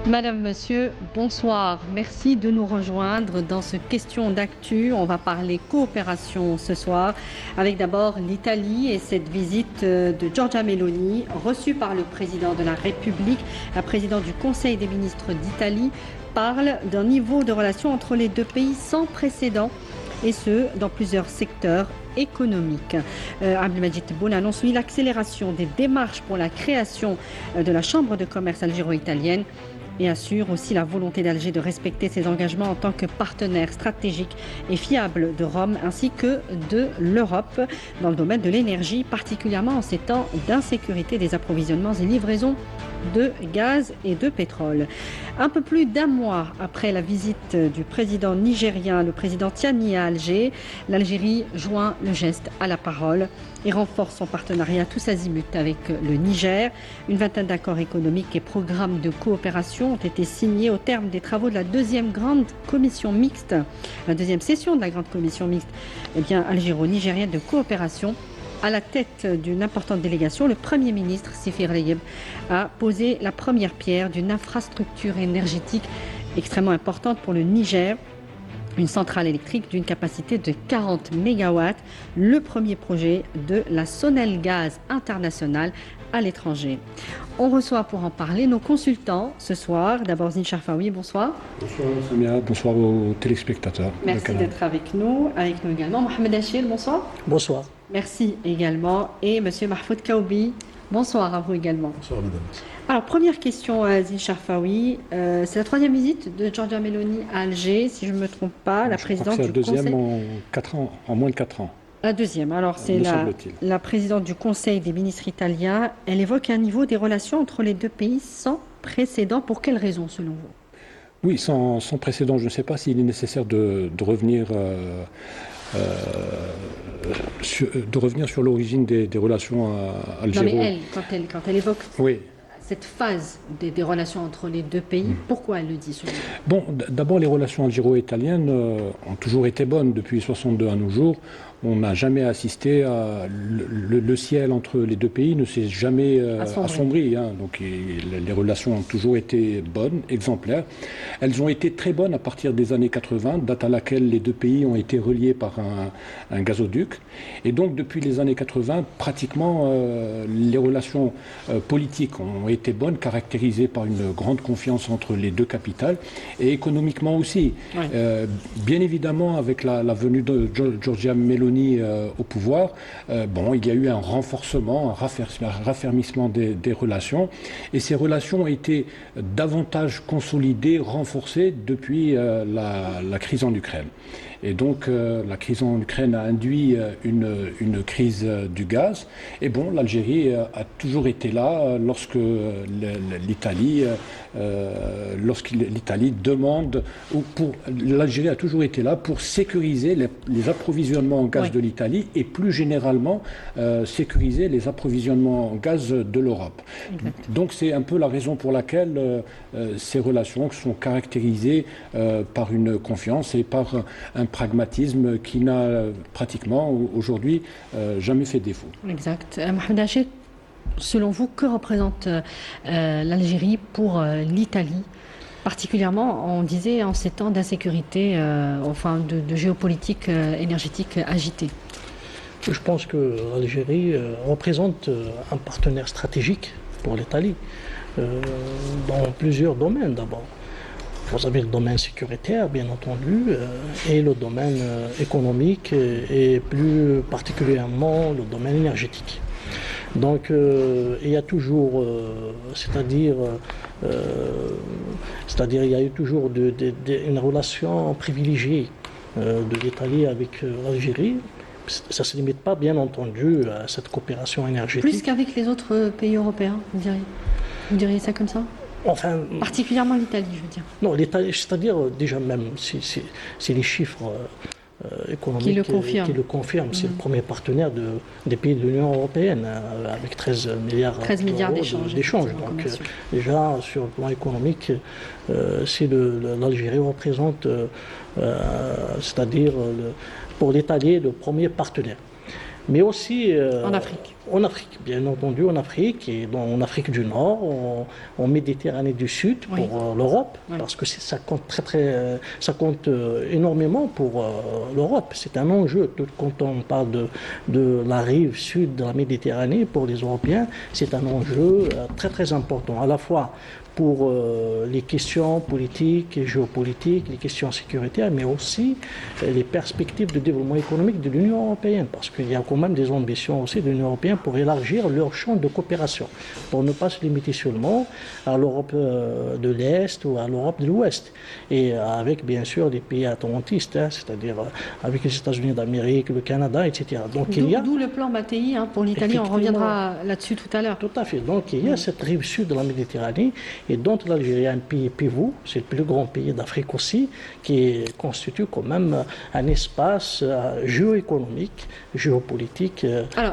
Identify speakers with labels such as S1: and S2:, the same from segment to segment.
S1: Madame, Monsieur, bonsoir. Merci de nous rejoindre dans ce question d'actu. On va parler coopération ce soir avec d'abord l'Italie et cette visite de Giorgia Meloni reçue par le président de la République. La présidente du Conseil des ministres d'Italie parle d'un niveau de relation entre les deux pays sans précédent et ce, dans plusieurs secteurs économiques. Abdelmadjid Tebboune annonce l'accélération des démarches pour la création de la Chambre de commerce algéro-italienne et assure aussi la volonté d'Alger de respecter ses engagements en tant que partenaire stratégique et fiable de Rome ainsi que de l'Europe dans le domaine de l'énergie, particulièrement en ces temps d'insécurité des approvisionnements et livraisons de gaz et de pétrole. Un peu plus d'un mois après la visite du président nigérien, le président Tiani à Alger, l'Algérie joint le geste à la parole et renforce son partenariat tous azimuts avec le Niger. Une vingtaine d'accords économiques et programmes de coopération ont été signés au terme des travaux de la deuxième grande commission mixte, la deuxième session de la grande commission mixte algéro-nigérienne de coopération. À la tête d'une importante délégation, le Premier ministre Sifir Leyeb a posé la première pierre d'une infrastructure énergétique extrêmement importante pour le Niger. Une centrale électrique d'une capacité de 40 MW, le premier projet de la Sonelgaz internationale à l'étranger. On reçoit pour en parler nos consultants ce soir. D'abord Zine Charfaoui, bonsoir.
S2: Bonsoir Samia, bonsoir aux téléspectateurs.
S1: Merci d'être avec nous. Avec nous également Mohamed Achil, bonsoir.
S3: Bonsoir.
S1: Merci également. Et Monsieur Mahfoud Kaoubi, bonsoir à vous également.
S2: Bonsoir madame.
S1: Alors, première question à Zine Charfaoui. C'est la troisième visite de Giorgia Meloni à Alger, si je ne me trompe pas, la présidente du Conseil.
S2: C'est la deuxième en moins de 4 ans.
S1: La deuxième. Alors, c'est la présidente du Conseil des ministres italiens. Elle évoque un niveau des relations entre les deux pays sans précédent. Pour quelles raisons, selon vous?
S2: Oui, sans précédent. Je ne sais pas s'il est nécessaire de revenir sur l'origine des relations algéro.
S1: Non, mais quand elle évoque
S2: oui.
S1: cette phase des relations entre les deux pays, pourquoi elle le dit selon vous?
S2: Bon, d'abord, les relations algéro-italiennes ont toujours été bonnes depuis 1962 à nos jours. On n'a jamais assisté à... Le ciel entre les deux pays ne s'est jamais assombri. Donc les relations ont toujours été bonnes, exemplaires. Elles ont été très bonnes à partir des années 80, date à laquelle les deux pays ont été reliés par un gazoduc. Et donc depuis les années 80, pratiquement les relations politiques ont été bonnes, caractérisées par une grande confiance entre les deux capitales, et économiquement aussi.
S1: Oui.
S2: Bien évidemment, avec la venue de Giorgia Meloni au pouvoir, il y a eu un renforcement, un raffermissement des relations, et ces relations ont été davantage consolidées, renforcées depuis la crise en Ukraine. Et donc la crise en Ukraine a induit une crise du gaz. Et bon, l'Algérie a toujours été là lorsque l'Italie demande, l'Algérie a toujours été là pour sécuriser les approvisionnements en gaz de l'Italie et plus généralement sécuriser les approvisionnements en gaz de l'Europe. Donc c'est un peu la raison pour laquelle ces relations sont caractérisées par une confiance et par un pragmatisme qui n'a pratiquement aujourd'hui jamais fait défaut.
S1: Exact. Mohamed Achil, selon vous, que représente l'Algérie pour l'Italie, particulièrement, on disait, en ces temps d'insécurité, de géopolitique énergétique agitée?
S3: Je pense que l'Algérie représente un partenaire stratégique pour l'Italie dans plusieurs domaines d'abord. Vous avez le domaine sécuritaire, bien entendu, et le domaine économique, et plus particulièrement le domaine énergétique. Donc il y a toujours, c'est-à-dire il y a eu toujours une relation privilégiée de l'Italie avec l'Algérie. Ça ne se limite pas, bien entendu, à cette coopération énergétique.
S1: Plus qu'avec les autres pays européens, vous diriez? Vous diriez ça comme ça?
S3: Enfin,
S1: particulièrement l'Italie, je veux dire.
S3: Non, l'Italie, c'est-à-dire déjà même, c'est les chiffres économiques qui le confirment. C'est le premier partenaire des pays de l'Union européenne, avec 13 milliards d'échanges. Donc déjà, sur le plan économique, l'Algérie représente, c'est-à-dire pour l'Italie, le premier partenaire. mais aussi
S1: En Afrique.
S3: En Afrique, bien entendu, en Afrique, et en Afrique du Nord, en Méditerranée du Sud pour l'Europe, parce que ça compte ça compte énormément pour l'Europe. C'est un enjeu quand on parle de la rive sud de la Méditerranée pour les Européens, c'est un enjeu très très important, à la fois pour les questions politiques et géopolitiques, les questions sécuritaires, mais aussi les perspectives de développement économique de l'Union européenne, parce qu'il y a quand même des ambitions aussi de l'Union européenne pour élargir leur champ de coopération, pour ne pas se limiter seulement à l'Europe de l'Est ou à l'Europe de l'Ouest, et avec bien sûr les pays atlantistes, c'est-à-dire avec les États-Unis d'Amérique, le Canada, etc. Donc
S1: d'où le plan Mattei pour l'Italie, on reviendra là-dessus tout à l'heure.
S3: Tout à fait. Donc il y a cette rive sud de la Méditerranée, et dont l'Algérie est un pays pivot, c'est le plus grand pays d'Afrique aussi, qui constitue quand même un espace géoéconomique, géopolitique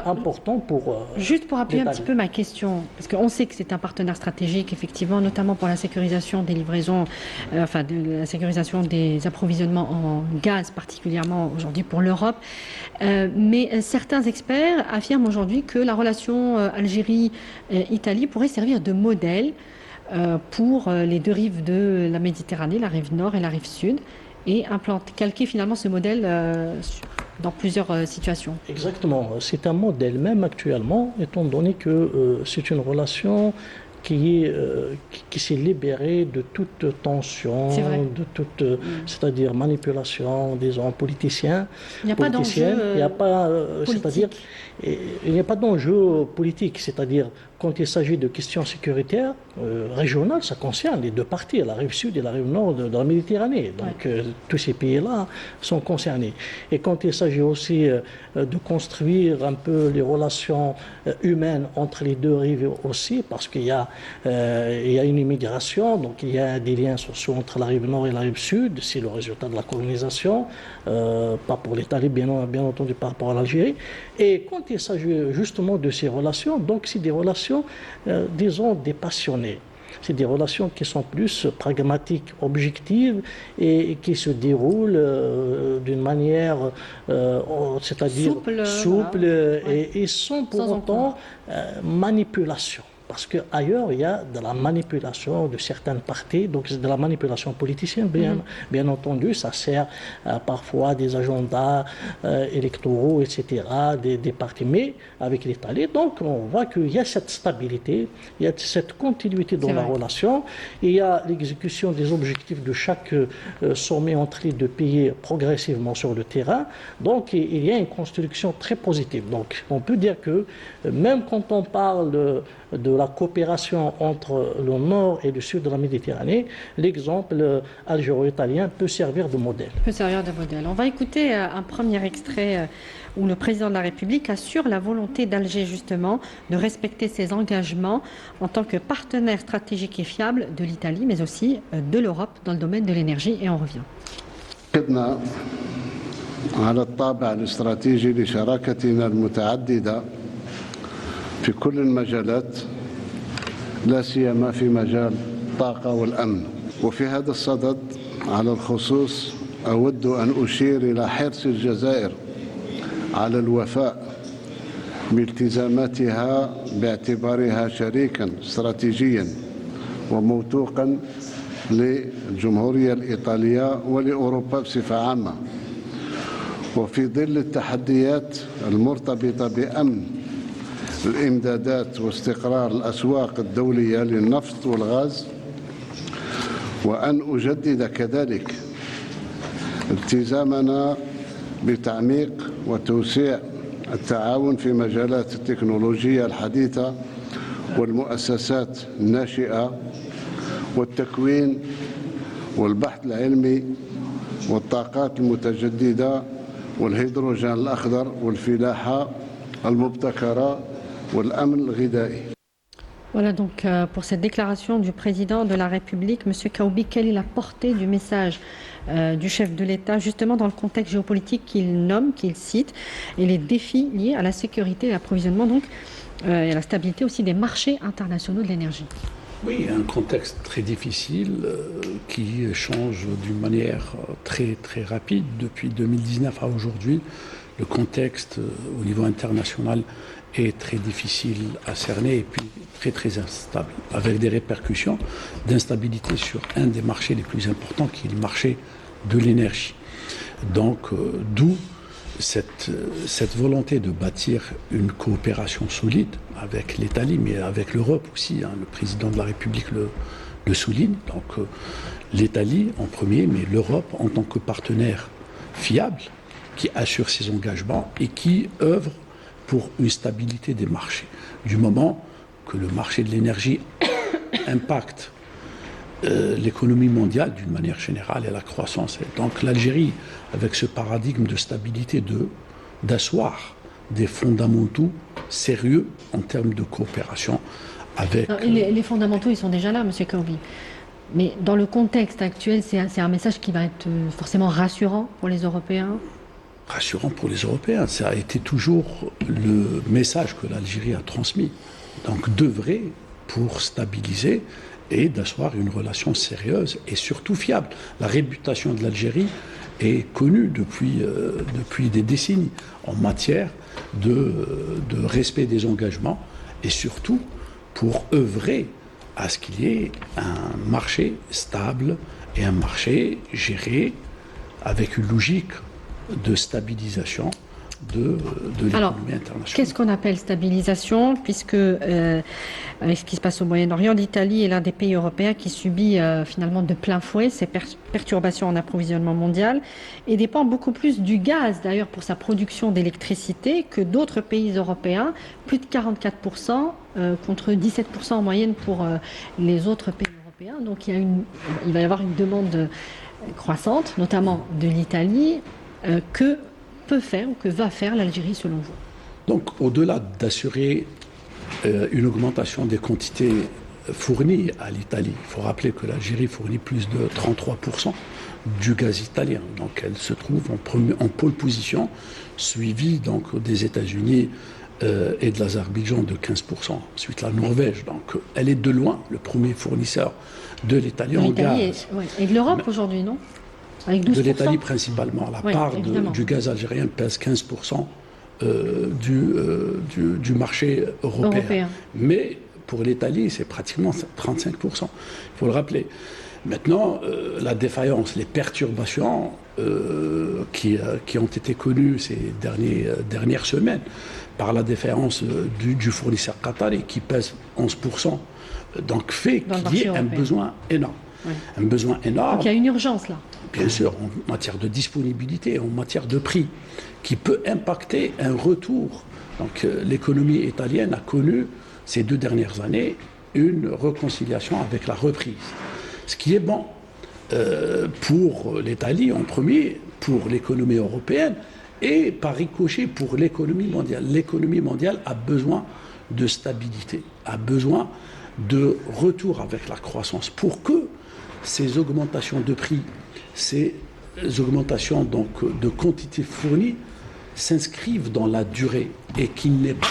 S3: important pour...
S1: juste pour appuyer un petit peu ma question, parce qu'on sait que c'est un partenaire stratégique, effectivement, notamment pour la sécurisation des livraisons, de la sécurisation des approvisionnements en gaz, particulièrement aujourd'hui pour l'Europe. Mais certains experts affirment aujourd'hui que la relation Algérie-Italie pourrait servir de modèle pour les deux rives de la Méditerranée, la rive nord et la rive sud, et calquer finalement ce modèle dans plusieurs situations.
S3: Exactement, c'est un modèle même actuellement, étant donné que c'est une relation qui s'est libérée de toute tension, de toute, c'est-à-dire manipulation des hommes politiciens.
S1: Il n'y a pas d'enjeu
S3: c'est-à-dire, il n'y a pas d'enjeu politique, c'est-à-dire quand il s'agit de questions sécuritaires régionales, ça concerne les deux parties, la rive sud et la rive nord de la Méditerranée. Donc tous ces pays-là sont concernés. Et quand il s'agit aussi de construire un peu les relations humaines entre les deux rives aussi, parce qu'il y a une immigration, donc il y a des liens sociaux entre la rive nord et la rive sud, c'est le résultat de la colonisation, pas pour l'Italie, bien entendu par rapport à l'Algérie. Et quand il s'agit justement de ces relations, donc c'est des relations disons, des passionnés. C'est des relations qui sont plus pragmatiques, objectives et qui se déroulent d'une manière, c'est-à-dire souple et sans pour autant manipulation. Parce qu'ailleurs, il y a de la manipulation de certaines parties, donc c'est de la manipulation politicienne, bien entendu. Ça sert parfois à des agendas électoraux, etc., des partis. Mais avec l'Italie, donc on voit qu'il y a cette stabilité, il y a cette continuité dans la relation, il y a l'exécution des objectifs de chaque sommet entre les deux pays progressivement sur le terrain. Donc il y a une construction très positive. Donc on peut dire que même quand on parle de la coopération entre le nord et le sud de la Méditerranée, l'exemple algéro-italien peut servir de modèle.
S1: On va écouter un premier extrait où le président de la République assure la volonté d'Alger justement de respecter ses engagements en tant que partenaire stratégique et fiable de l'Italie, mais aussi de l'Europe dans le domaine de l'énergie. Et on revient.
S4: على الطابع الاستراتيجي لشراكتنا المتعددة في كل المجالات لا سيما في مجال الطاقة والأمن. وفي هذا الصدد على الخصوص أود أن أشير إلى حرص الجزائر على الوفاء بالتزاماتها باعتبارها شريكا استراتيجيا وموثوقا للجمهورية الإيطالية ولأوروبا بصفة عامة. وفي ظل التحديات المرتبطة بأمن الإمدادات واستقرار الأسواق الدولية للنفط والغاز، وأن أجدد كذلك التزامنا بتعميق وتوسيع التعاون في مجالات التكنولوجيا الحديثة والمؤسسات الناشئة والتكوين والبحث العلمي والطاقات المتجددة والهيدروجين الأخضر والفلاحة المبتكرة والأمن الغذائي.
S1: Voilà donc pour cette déclaration du président de la République, M. Kaoubi, quelle est la portée du message du chef de l'État, justement dans le contexte géopolitique qu'il nomme, qu'il cite, et les défis liés à la sécurité et l'approvisionnement, donc, et à la stabilité aussi des marchés internationaux de l'énergie?
S5: Oui, un contexte très difficile qui change d'une manière très, très rapide depuis 2019 à aujourd'hui. le contexte au niveau international est très difficile à cerner et puis très instable, avec des répercussions d'instabilité sur un des marchés les plus importants qui est le marché de l'énergie. Donc, d'où cette volonté de bâtir une coopération solide avec l'Italie, mais avec l'Europe aussi. Le président de la République le souligne. Donc, l'Italie en premier, mais l'Europe en tant que partenaire fiable qui assure ses engagements et qui œuvre pour une stabilité des marchés. Du moment que le marché de l'énergie impacte l'économie mondiale d'une manière générale et la croissance. Et donc l'Algérie, avec ce paradigme de stabilité, d'asseoir des fondamentaux sérieux en termes de coopération avec...
S1: Non, les fondamentaux, ils sont déjà là, M. Kaoubi. Mais dans le contexte actuel, c'est un message qui va être forcément rassurant pour les Européens.
S5: Rassurant pour les Européens. Ça a été toujours le message que l'Algérie a transmis. Donc d'œuvrer pour stabiliser et d'asseoir une relation sérieuse et surtout fiable. La réputation de l'Algérie est connue depuis des décennies en matière de respect des engagements et surtout pour œuvrer à ce qu'il y ait un marché stable et un marché géré avec une logique de stabilisation de l'économie internationale.
S1: Qu'est-ce qu'on appelle stabilisation? Puisque, avec ce qui se passe au Moyen-Orient, l'Italie est l'un des pays européens qui subit finalement de plein fouet ces perturbations en approvisionnement mondial et dépend beaucoup plus du gaz, d'ailleurs, pour sa production d'électricité que d'autres pays européens, plus de 44% contre 17% en moyenne pour les autres pays européens. Donc il va y avoir une demande croissante, notamment de l'Italie, que peut faire ou que va faire l'Algérie selon vous?
S5: Donc au-delà d'assurer une augmentation des quantités fournies à l'Italie, il faut rappeler que l'Algérie fournit plus de 33% du gaz italien. Donc elle se trouve en pole position, suivie donc des États-Unis et de l'Azerbaïdjan de 15%. Ensuite la Norvège. Donc elle est de loin le premier fournisseur de l'Italie en gaz.
S1: Et de l'Europe aujourd'hui, non? Avec 12%.
S5: De l'Italie principalement. La part du gaz algérien pèse 15% du marché européen. Mais pour l'Italie, c'est pratiquement 35%. Il faut le rappeler. Maintenant, la défaillance, les perturbations qui ont été connues ces dernières semaines par la défaillance du fournisseur qatari qui pèse 11%, donc fait qu'il y ait un besoin énorme. Oui. Un besoin énorme.
S1: Donc il y a une urgence là.
S5: Bien sûr, en matière de disponibilité, en matière de prix, qui peut impacter un retour. Donc l'économie italienne a connu ces 2 dernières années une réconciliation avec la reprise. Ce qui est bon pour l'Italie en premier, pour l'économie européenne et par ricochet pour l'économie mondiale. L'économie mondiale a besoin de stabilité, a besoin de retour avec la croissance pour que ces augmentations de prix, ces augmentations donc de quantité fournie s'inscrivent dans la durée et qu'il n'ait pas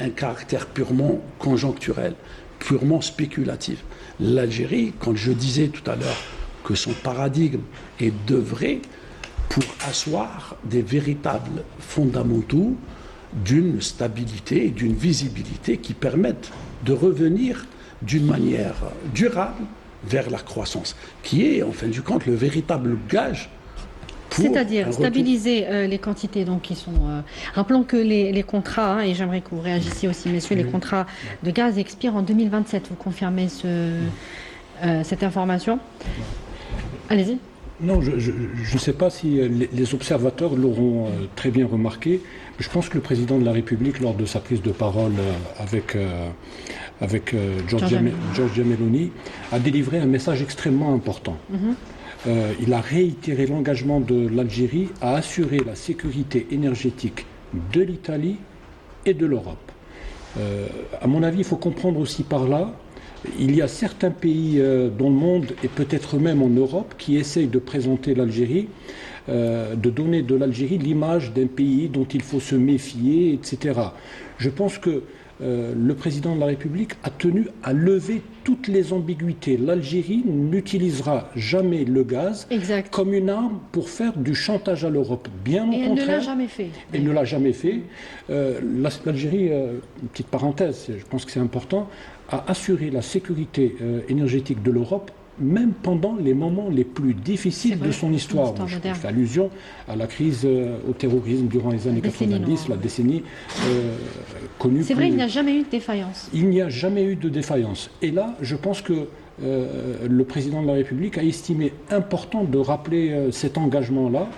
S5: un caractère purement conjoncturel, purement spéculatif. L'Algérie, quand je disais tout à l'heure que son paradigme est d'œuvrer pour asseoir des véritables fondamentaux d'une stabilité et d'une visibilité qui permettent de revenir d'une manière durable vers la croissance, qui est en fin du compte le véritable gage.
S1: C'est-à-dire stabiliser les quantités donc, qui sont... Rappelons que les contrats, et j'aimerais que vous réagissiez aussi, messieurs, les contrats de gaz expirent en 2027. Vous confirmez cette information? Allez-y.
S2: Non, je ne sais pas si les observateurs l'auront très bien remarqué. Je pense que le président de la République, lors de sa prise de parole avec Giorgia Meloni, a délivré un message extrêmement important. Il a réitéré l'engagement de l'Algérie à assurer la sécurité énergétique de l'Italie et de l'Europe. À mon avis, il faut comprendre aussi par là, il y a certains pays dans le monde, et peut-être même en Europe, qui essayent de présenter l'Algérie, de donner de l'Algérie l'image d'un pays dont il faut se méfier, etc. Je pense que le président de la République a tenu à lever toutes les ambiguïtés. L'Algérie n'utilisera jamais le gaz comme une arme pour faire du chantage à l'Europe. Bien au contraire.
S1: Et elle ne l'a jamais fait.
S2: Elle ne l'a jamais fait. L'Algérie, une petite parenthèse, je pense que c'est important, a assuré la sécurité énergétique de l'Europe même pendant les moments les plus difficiles de son histoire. Je fais allusion à la crise au terrorisme durant les années 90, la décennie connue.
S1: C'est vrai, il n'y a jamais eu de défaillance.
S2: Il n'y a jamais eu de défaillance. Et là, je pense que le président de la République a estimé important de rappeler cet engagement-là,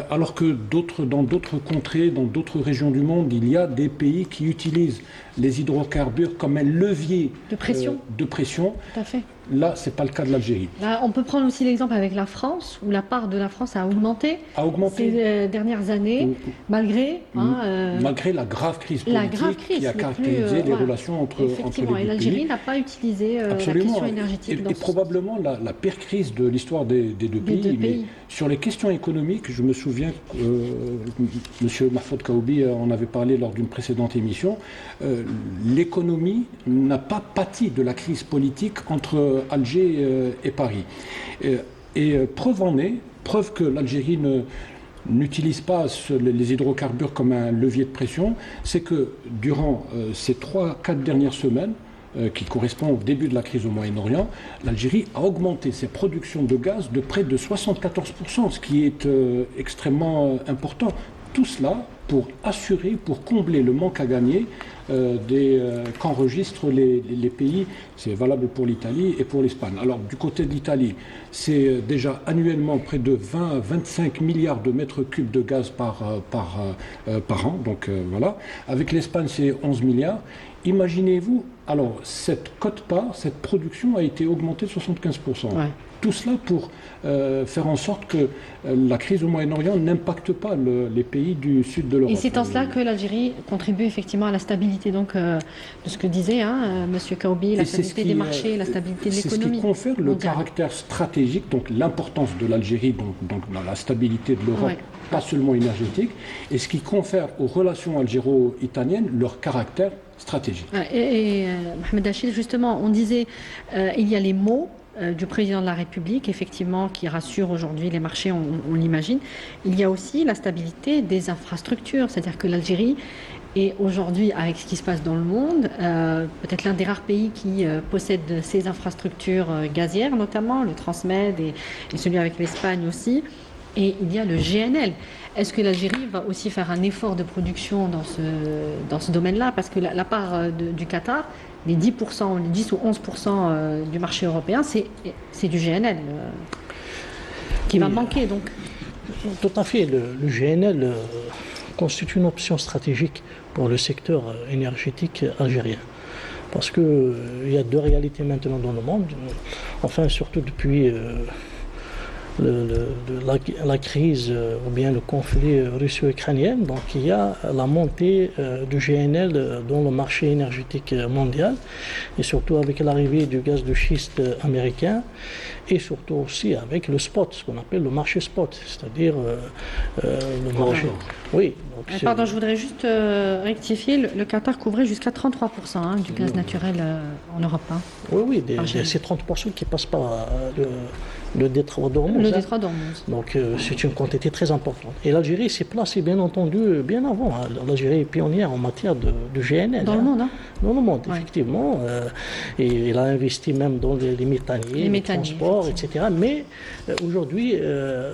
S2: alors que dans d'autres contrées, dans d'autres régions du monde, il y a des pays qui utilisent les hydrocarbures comme un levier
S1: de pression.
S2: Tout à fait. Là, ce n'est pas le cas de l'Algérie.
S1: On peut prendre aussi l'exemple avec la France, où la part de la France a augmenté ces dernières années, malgré
S2: la grave crise politique qui a caractérisé les relations entre les deux pays.
S1: Et l'Algérie n'a pas utilisé la question énergétique.
S2: Et probablement la pire crise de l'histoire des deux pays. Mais sur les questions économiques, je me souviens que M. Mahfoud Kaoubi en avait parlé lors d'une précédente émission, l'économie n'a pas pâti de la crise politique entre Alger et Paris. Et preuve que l'Algérie n'utilise pas les hydrocarbures comme un levier de pression, c'est que durant ces 3-4 dernières semaines, qui correspond au début de la crise au Moyen-Orient, l'Algérie a augmenté ses productions de gaz de près de 74%, ce qui est extrêmement important. Tout cela pour combler le manque à gagner qu'enregistrent les pays. C'est valable pour l'Italie et pour l'Espagne. Alors du côté de l'Italie, c'est déjà annuellement près de 20 à 25 milliards de mètres cubes de gaz par an. Donc voilà. Avec l'Espagne, c'est 11 milliards. Imaginez-vous, alors cette quote-part, cette production a été augmentée de 75%. Ouais. Tout cela pour faire en sorte que la crise au Moyen-Orient n'impacte pas les pays du sud de l'Europe.
S1: Et c'est en cela que l'Algérie contribue effectivement à la stabilité de ce que disait M. Kaoubi, la stabilité des marchés, la stabilité de l'économie.
S2: C'est ce qui confère le caractère stratégique, donc l'importance de l'Algérie donc dans la stabilité de l'Europe, pas seulement énergétique, et ce qui confère aux relations algéro-italiennes leur caractère stratégique.
S1: Et Mohamed Achille, justement, on disait il y a les mots du président de la République, effectivement, qui rassure aujourd'hui les marchés, on l'imagine. Il y a aussi la stabilité des infrastructures, c'est-à-dire que l'Algérie est aujourd'hui, avec ce qui se passe dans le monde, peut-être l'un des rares pays qui possède ces infrastructures gazières, notamment le Transmed et celui avec l'Espagne aussi. Et il y a le GNL. Est-ce que l'Algérie va aussi faire un effort de production dans ce domaine-là? Parce que la part du Qatar, les 10% ou 11% du marché européen, c'est du GNL qui va manquer. Donc.
S3: Tout à fait. Le GNL constitue une option stratégique pour le secteur énergétique algérien. Parce qu'il y a deux réalités maintenant dans le monde, enfin surtout depuis la crise ou bien le conflit russo-ukrainien. Donc il y a la montée du GNL dans le marché énergétique mondial et surtout avec l'arrivée du gaz de schiste américain et surtout aussi avec le spot, ce qu'on appelle le marché spot, c'est-à-dire le marché... Oui.
S1: Pardon, je voudrais juste rectifier, le Qatar couvrait jusqu'à 33% du gaz naturel en Europe.
S3: Oui, c'est 30% qui passent par le détroit d'Ormuz.
S1: Le détroit d'Ormuz.
S3: Donc c'est une quantité très importante. Et l'Algérie s'est placée bien entendu bien avant. L'Algérie est pionnière en matière de GNL.
S1: Dans le monde,
S3: Dans le monde, effectivement. Et elle a investi même dans les méthaniers, les transports, etc. Mais aujourd'hui,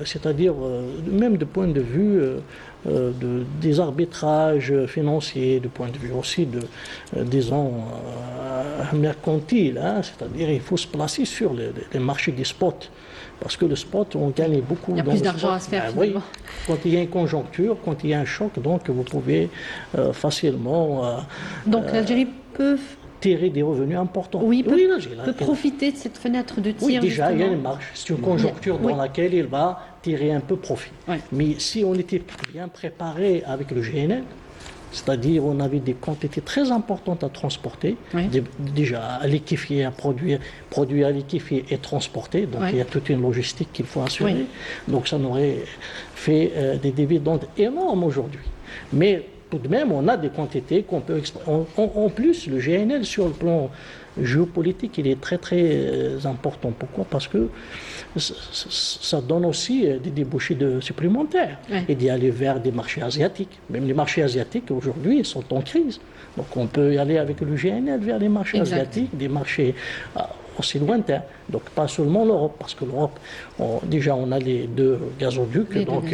S3: c'est-à-dire même du point de vue des arbitrages financiers, du point de vue aussi disons, mercantile, c'est-à-dire il faut se placer sur les marchés des spots. Parce que le spot, on gagne beaucoup.
S1: Il y a plus d'argent à se faire, finalement.
S3: Oui, quand il y a une conjoncture, quand il y a un choc, donc vous pouvez facilement...
S1: donc l'Algérie peut...
S3: tirer des revenus importants.
S1: Oui, peut profiter de cette fenêtre de tir.
S3: Oui, déjà, il y a une marge. C'est une conjoncture dans laquelle il va tirer un peu profit. Oui. Mais si on était bien préparé avec le GNL, c'est-à-dire on avait des quantités très importantes à transporter, déjà à liquéfier, à produire à liquéfier et transporter, donc il y a toute une logistique qu'il faut assurer. Donc ça nous aurait fait des dividendes énormes aujourd'hui. Mais tout de même, on a des quantités qu'on peut exploiter. En plus, le GNL, sur le plan géopolitique, il est très très important. Pourquoi? Parce que ça donne aussi des débouchés supplémentaires et d'y aller vers des marchés asiatiques. Même les marchés asiatiques aujourd'hui sont en crise. Donc on peut y aller avec le GNL vers les marchés asiatiques, des marchés aussi lointains. Donc pas seulement l'Europe, parce que l'Europe, déjà on a les 2 gazoducs, donc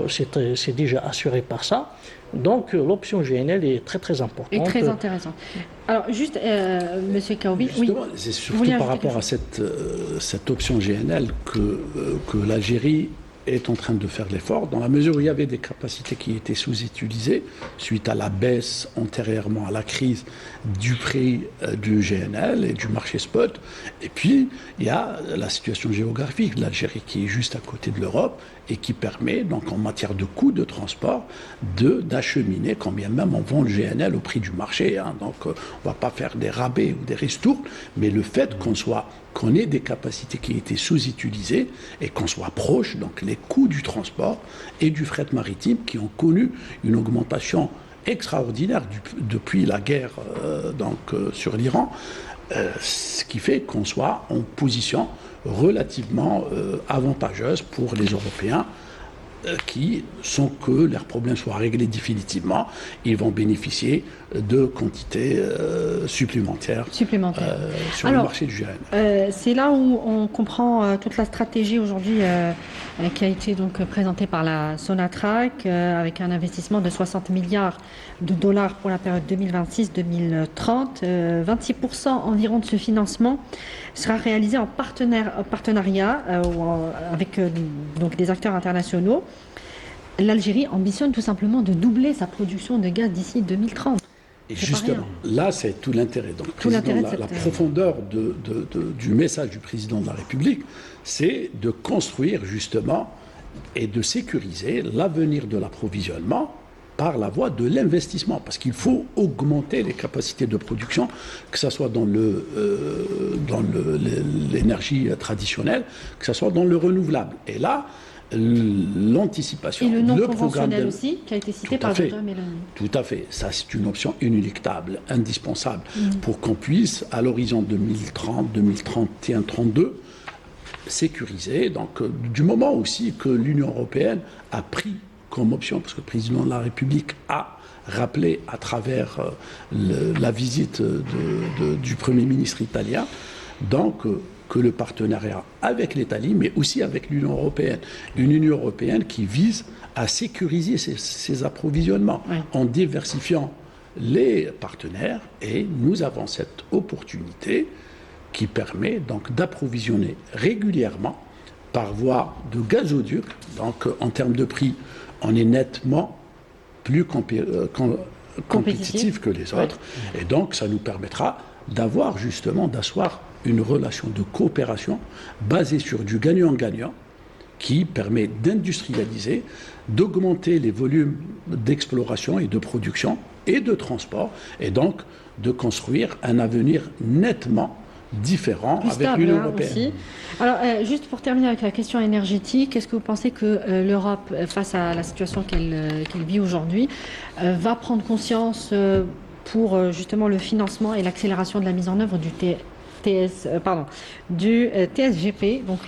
S3: c'est déjà assuré par ça. Donc l'option GNL est très très importante.
S1: Et très intéressante. Alors juste, Monsieur Kaoubi,
S5: oui. C'est surtout par rapport à cette option GNL que l'Algérie est en train de faire l'effort, dans la mesure où il y avait des capacités qui étaient sous-utilisées suite à la baisse antérieurement à la crise du prix du GNL et du marché spot. Et puis, il y a la situation géographique de l'Algérie qui est juste à côté de l'Europe et qui permet, donc en matière de coûts de transport, d'acheminer, quand bien même on vend le GNL au prix du marché. Donc, on ne va pas faire des rabais ou des ristournes, mais le fait qu'on ait des capacités qui étaient sous-utilisées et qu'on soit proche, donc les coûts du transport et du fret maritime qui ont connu une augmentation extraordinaire depuis la guerre sur l'Iran, ce qui fait qu'on soit en position relativement avantageuse pour les Européens qui, sans que leurs problèmes soient réglés définitivement, ils vont bénéficier de quantités supplémentaires sur le marché du GNL.
S1: C'est là où on comprend toute la stratégie aujourd'hui qui a été donc présentée par la Sonatrach avec un investissement de 60 milliards de dollars pour la période 2026-2030. 26% environ de ce financement sera réalisé en partenariat avec donc des acteurs internationaux. L'Algérie ambitionne tout simplement de doubler sa production de gaz d'ici 2030.
S5: Et justement, là, c'est tout l'intérêt. Donc, la profondeur du message du président de la République, c'est de construire justement et de sécuriser l'avenir de l'approvisionnement par la voie de l'investissement, parce qu'il faut augmenter les capacités de production, que ce soit dans l'énergie traditionnelle, que ce soit dans le renouvelable. Et là, l'anticipation,
S1: et le non conventionnel aussi, qui a été cité par Giorgia Meloni.
S5: Tout à fait. Ça, c'est une option inéluctable, indispensable, pour qu'on puisse, à l'horizon 2030, 2031, 2032, sécuriser. Donc, du moment aussi que l'Union européenne a pris comme option, parce que le président de la République a rappelé à travers la visite du Premier ministre italien, donc que le partenariat avec l'Italie, mais aussi avec l'Union européenne. Une Union européenne qui vise à sécuriser ses approvisionnements en diversifiant les partenaires, et nous avons cette opportunité qui permet donc d'approvisionner régulièrement par voie de gazoduc. Donc en termes de prix, on est nettement plus compétitif que les autres. Et donc ça nous permettra d'asseoir une relation de coopération basée sur du gagnant-gagnant qui permet d'industrialiser, d'augmenter les volumes d'exploration et de production et de transport, et donc de construire un avenir nettement différent avec l'Union européenne.
S1: Aussi. Alors, juste pour terminer avec la question énergétique, est-ce que vous pensez que l'Europe, face à la situation qu'elle vit aujourd'hui, va prendre conscience pour justement le financement et l'accélération de la mise en œuvre du TSGP, donc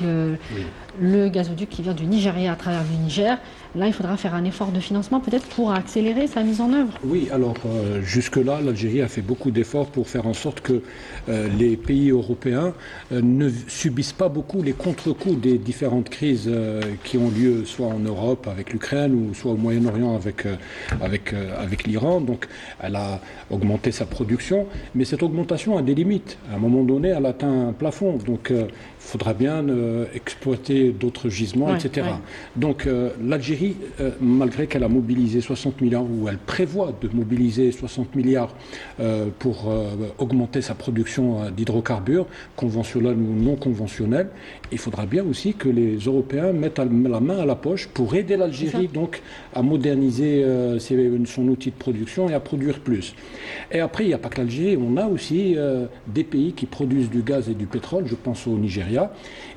S1: le gazoduc qui vient du Nigeria à travers le Niger? Là, il faudra faire un effort de financement peut-être pour accélérer sa mise en œuvre.
S2: Oui, alors jusque-là, l'Algérie a fait beaucoup d'efforts pour faire en sorte que les pays européens ne subissent pas beaucoup les contre-coups des différentes crises qui ont lieu soit en Europe avec l'Ukraine ou soit au Moyen-Orient avec l'Iran. Donc, elle a augmenté sa production, mais cette augmentation a des limites. À un moment donné, elle atteint un plafond. Donc, il faudra bien exploiter d'autres gisements, etc. Donc, l'Algérie, malgré qu'elle a mobilisé 60 milliards, ou elle prévoit de mobiliser 60 milliards pour augmenter sa production d'hydrocarbures, conventionnels ou non conventionnels, il faudra bien aussi que les Européens mettent la main à la poche pour aider l'Algérie donc à moderniser son outil de production et à produire plus. Et après, il n'y a pas que l'Algérie, on a aussi des pays qui produisent du gaz et du pétrole, je pense au Nigeria,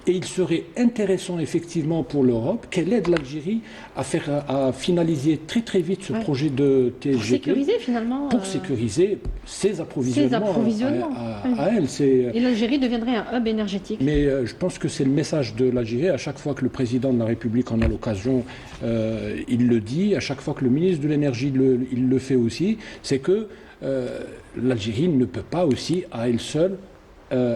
S2: et il serait intéressant effectivement pour l'Europe qu'elle aide l'Algérie à finaliser très très vite ce projet de TGP.
S1: Pour sécuriser finalement.
S2: Pour sécuriser ses approvisionnements, à elle.
S1: Et l'Algérie deviendrait un hub énergétique.
S2: Mais je pense que c'est le message de l'Algérie. À chaque fois que le président de la République en a l'occasion, il le dit. À chaque fois que le ministre de l'Énergie il le fait aussi, c'est que l'Algérie ne peut pas aussi à elle seule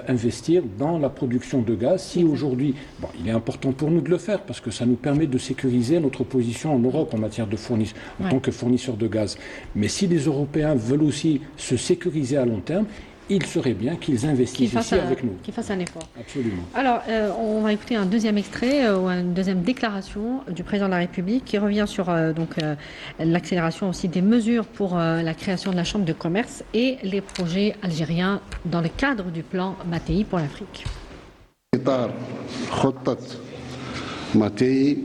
S2: investir dans la production de gaz. Si aujourd'hui, il est important pour nous de le faire parce que ça nous permet de sécuriser notre position en Europe en matière de en tant que fournisseur de gaz. Mais si les Européens veulent aussi se sécuriser à long terme, il serait bien qu'ils investissent ici avec nous.
S1: Qu'ils fassent un effort.
S2: Absolument.
S1: Alors, on va écouter un deuxième extrait ou une deuxième déclaration du président de la République qui revient sur l'accélération aussi des mesures pour la création de la Chambre de commerce et les projets algériens dans le cadre du plan Matei pour l'Afrique.
S4: ماتي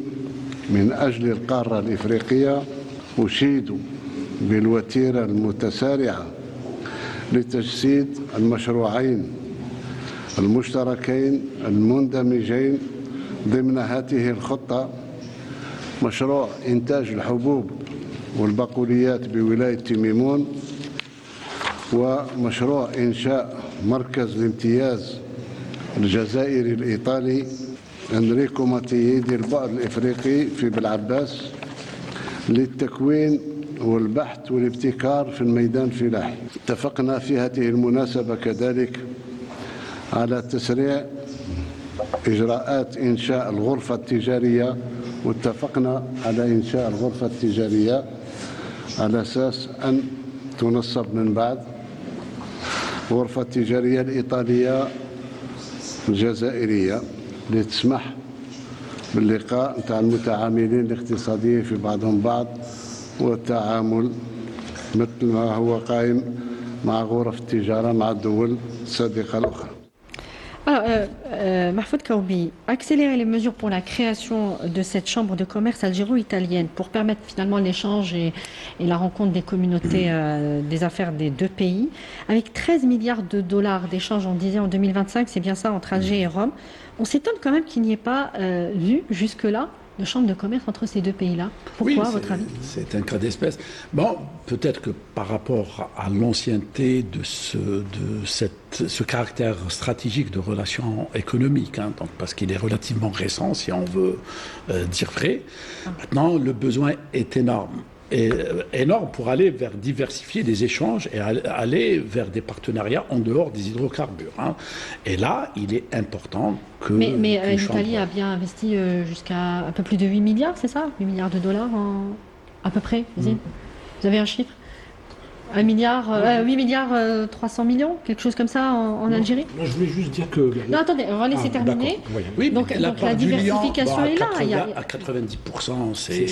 S4: من أجل القارة الإفريقية أشيد بالوتيرة المتسارعة لتجسيد المشروعين المشتركين المندمجين ضمن هذه الخطة مشروع إنتاج الحبوب والبقوليات بولاية تيميمون ومشروع إنشاء مركز الامتياز الجزائري الإيطالي أنريكو ماتيي ديال البؤر الإفريقي في بلعباس للتكوين والبحث والابتكار في الميدان الفلاحي. اتفقنا في هذه المناسبة كذلك على تسريع إجراءات إنشاء الغرفة التجارية واتفقنا على إنشاء الغرفة التجارية على أساس أن تنصب من بعد الغرفة التجارية الإيطالية الجزائرية لتسمح باللقاء نتاع المتعاملين الاقتصاديين في بعضهم بعض والتعامل مثل ما هو قائم مع غرف التجارة مع الدول الصديقة الأخرى.
S1: Alors, Mahfoud Kaoubi, accélérer les mesures pour la création de cette chambre de commerce algéro-italienne pour permettre finalement l'échange et la rencontre des communautés des affaires des deux pays, avec 13 milliards de dollars d'échanges, on disait en 2025, c'est bien ça, entre Alger et Rome. On s'étonne quand même qu'il n'y ait pas vu jusque-là de chambre de commerce entre ces deux pays-là. Pourquoi, à votre avis?
S5: C'est un cas d'espèce. Bon, peut-être que par rapport à l'ancienneté de ce caractère stratégique de relations économiques, donc parce qu'il est relativement récent, si on veut dire vrai. Maintenant, le besoin est énorme. Et énorme pour aller vers diversifier les échanges et aller vers des partenariats en dehors des hydrocarbures. Et là, il est important que...
S1: Mais l'Italie a bien investi jusqu'à un peu plus de 8 milliards, c'est ça? 8 milliards de dollars à peu près, Vous avez un chiffre? 8 milliards 300 millions, quelque chose comme ça en Algérie?
S2: Non, je voulais juste dire que...
S1: Non, attendez, on va laisser terminer.
S5: Oui,
S1: donc la diversification est là.
S5: À 90%, c'est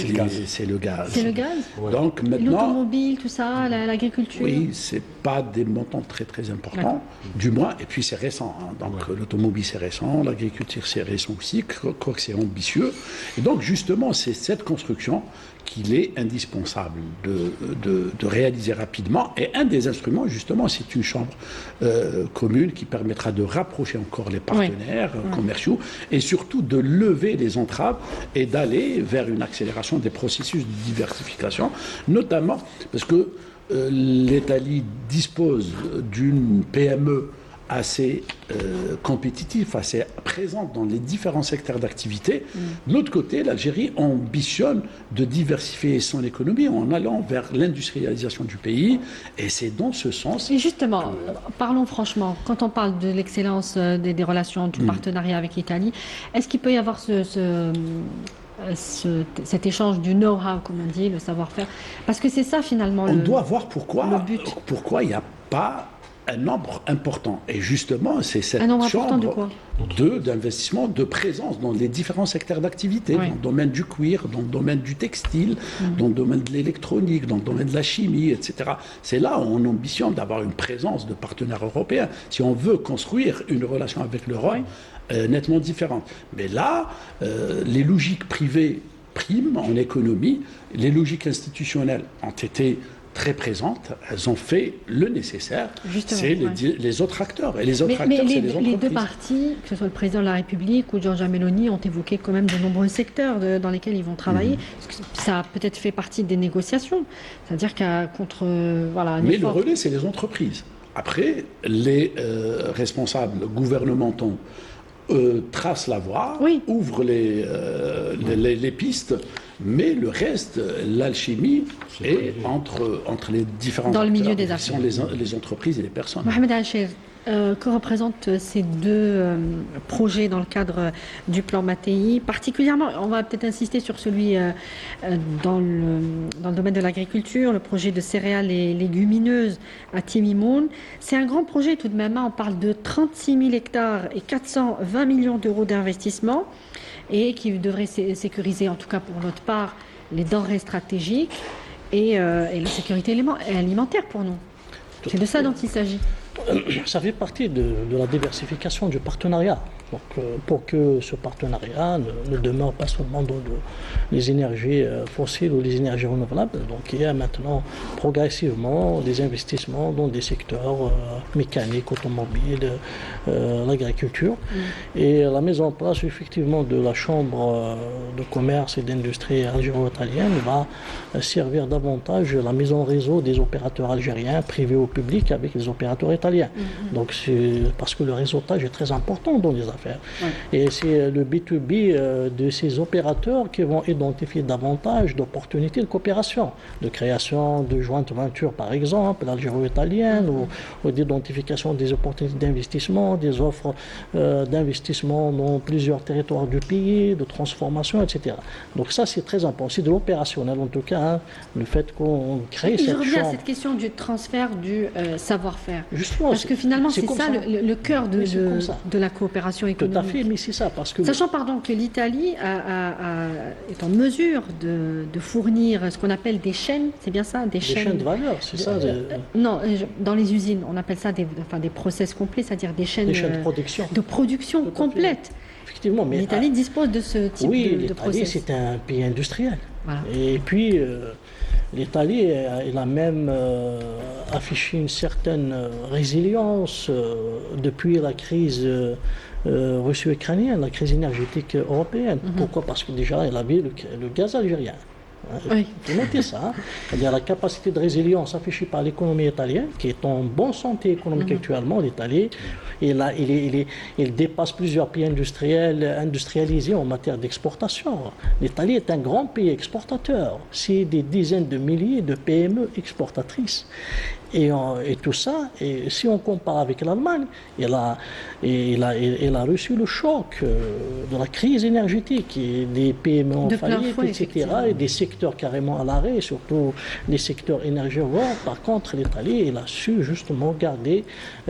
S5: le gaz.
S1: C'est le gaz.
S5: Donc maintenant...
S1: L'automobile, tout ça, l'agriculture.
S5: Oui, c'est pas des montants très très importants, du moins, et puis c'est récent. Donc l'automobile c'est récent, l'agriculture c'est récent aussi, quoique c'est ambitieux. Et donc justement, c'est cette construction qu'il est indispensable de réaliser rapidement. Et un des instruments, justement, c'est une chambre commune qui permettra de rapprocher encore les partenaires commerciaux et surtout de lever les entraves et d'aller vers une accélération des processus de diversification, notamment parce que l'Italie dispose d'une PME assez compétitif, assez présente dans les différents secteurs d'activité. De l'autre côté, l'Algérie ambitionne de diversifier son économie en allant vers l'industrialisation du pays, et c'est dans ce sens...
S1: Et justement, parlons franchement, quand on parle de l'excellence des relations, du partenariat avec l'Italie, est-ce qu'il peut y avoir cet échange du know-how, comme on dit, le savoir-faire? Parce que c'est ça finalement
S5: on doit voir pourquoi il n'y a pas un nombre important. Et justement, c'est cette chambre d'investissement, de présence dans les différents secteurs d'activité, dans le domaine du cuir, dans le domaine du textile, dans le domaine de l'électronique, dans le domaine de la chimie, etc. C'est là où on ambitionne d'avoir une présence de partenaires européens. Si on veut construire une relation avec l'Europe nettement différente. Mais là, les logiques privées priment en économie, les logiques institutionnelles ont été très présentes, elles ont fait le nécessaire.
S1: Justement,
S5: c'est
S1: ouais.
S5: les autres acteurs. Et les autres
S1: Mais
S5: acteurs, c'est les
S1: les
S5: entreprises.
S1: deux partis, que ce soit le président de la République ou Giorgia Meloni, ont évoqué quand même de nombreux secteurs dans lesquels ils vont travailler. Parce que ça a peut-être fait partie des négociations. C'est-à-dire qu'à contre... voilà, un
S5: Mais
S1: effort...
S5: le relais, c'est les entreprises. Après, les responsables gouvernementaux tracent la voie,
S1: Oui.
S5: ouvrent les pistes, mais le reste, l'alchimie est entre les différents
S1: Dans le
S5: acteurs,
S1: milieu des
S5: qui
S1: affaires.
S5: sont les entreprises et les personnes.
S1: Mohamed Acher, que représentent ces deux projets dans le cadre du plan Mattei? Particulièrement, on va peut-être insister sur celui dans le domaine de l'agriculture, le projet de céréales et légumineuses à Timimoun. C'est un grand projet tout de même, hein. On parle de 36 000 hectares et 420 millions d'euros d'investissement et qui devrait sécuriser, en tout cas pour notre part, les denrées stratégiques et la sécurité alimentaire pour nous. C'est de ça dont il s'agit.
S3: Ça fait partie de la diversification du partenariat. Donc, pour que ce partenariat ne demeure pas seulement dans les énergies fossiles ou les énergies renouvelables, donc il y a maintenant progressivement des investissements dans des secteurs mécaniques, automobiles, l'agriculture. Et la mise en place effectivement de la Chambre de commerce et d'industrie algéro-italienne va servir davantage à la mise en réseau des opérateurs algériens, privés ou publics, avec les opérateurs italiens. Donc c'est parce que le réseautage est très important dans les affaires. Et c'est le B2B de ces opérateurs qui vont identifier davantage d'opportunités de coopération, de création de joint venture par exemple, algéro-italienne, ou d'identification des opportunités d'investissement, des offres d'investissement dans plusieurs territoires du pays, de transformation, etc. Donc ça c'est très important, c'est de l'opérationnel en tout cas, hein, le fait qu'on crée cette
S1: Je reviens à
S3: chambre.
S1: cette question du transfert du savoir-faire.
S3: Justement,
S1: Parce que finalement, c'est
S3: comme
S1: ça le cœur
S3: Oui, c'est comme ça.
S1: de la coopération
S3: Tout
S1: économique.
S3: à fait, mais c'est ça, parce que...
S1: Sachant que l'Italie est en mesure de fournir ce qu'on appelle des chaînes, c'est bien ça,
S3: des chaînes de valeur, c'est ça.
S1: Non, dans les usines, on appelle ça des process complets, c'est-à-dire des chaînes
S3: de production.
S1: de complètes.
S3: Effectivement, mais
S1: L'Italie dispose de ce type de process.
S3: l'Italie, c'est un pays industriel.
S1: Voilà.
S3: Et puis, l'Italie, elle a même affiché une certaine résilience depuis la crise russo-ukrainienne, la crise énergétique européenne. Pourquoi? Parce que déjà, elle avait le gaz algérien.
S1: Oui.
S3: Vous notez ça, c'est-à-dire la capacité de résilience affichée par l'économie italienne, qui est en bonne santé économique actuellement, l'Italie, il dépasse plusieurs pays industrialisés en matière d'exportation. L'Italie est un grand pays exportateur, c'est des dizaines de milliers de PME exportatrices. Et tout ça, et si on compare avec l'Allemagne, elle a reçu le choc de la crise énergétique, et des PME en faillite, etc., et des secteurs carrément à l'arrêt, surtout les secteurs énergivores. Par contre, l'Italie, elle a su justement garder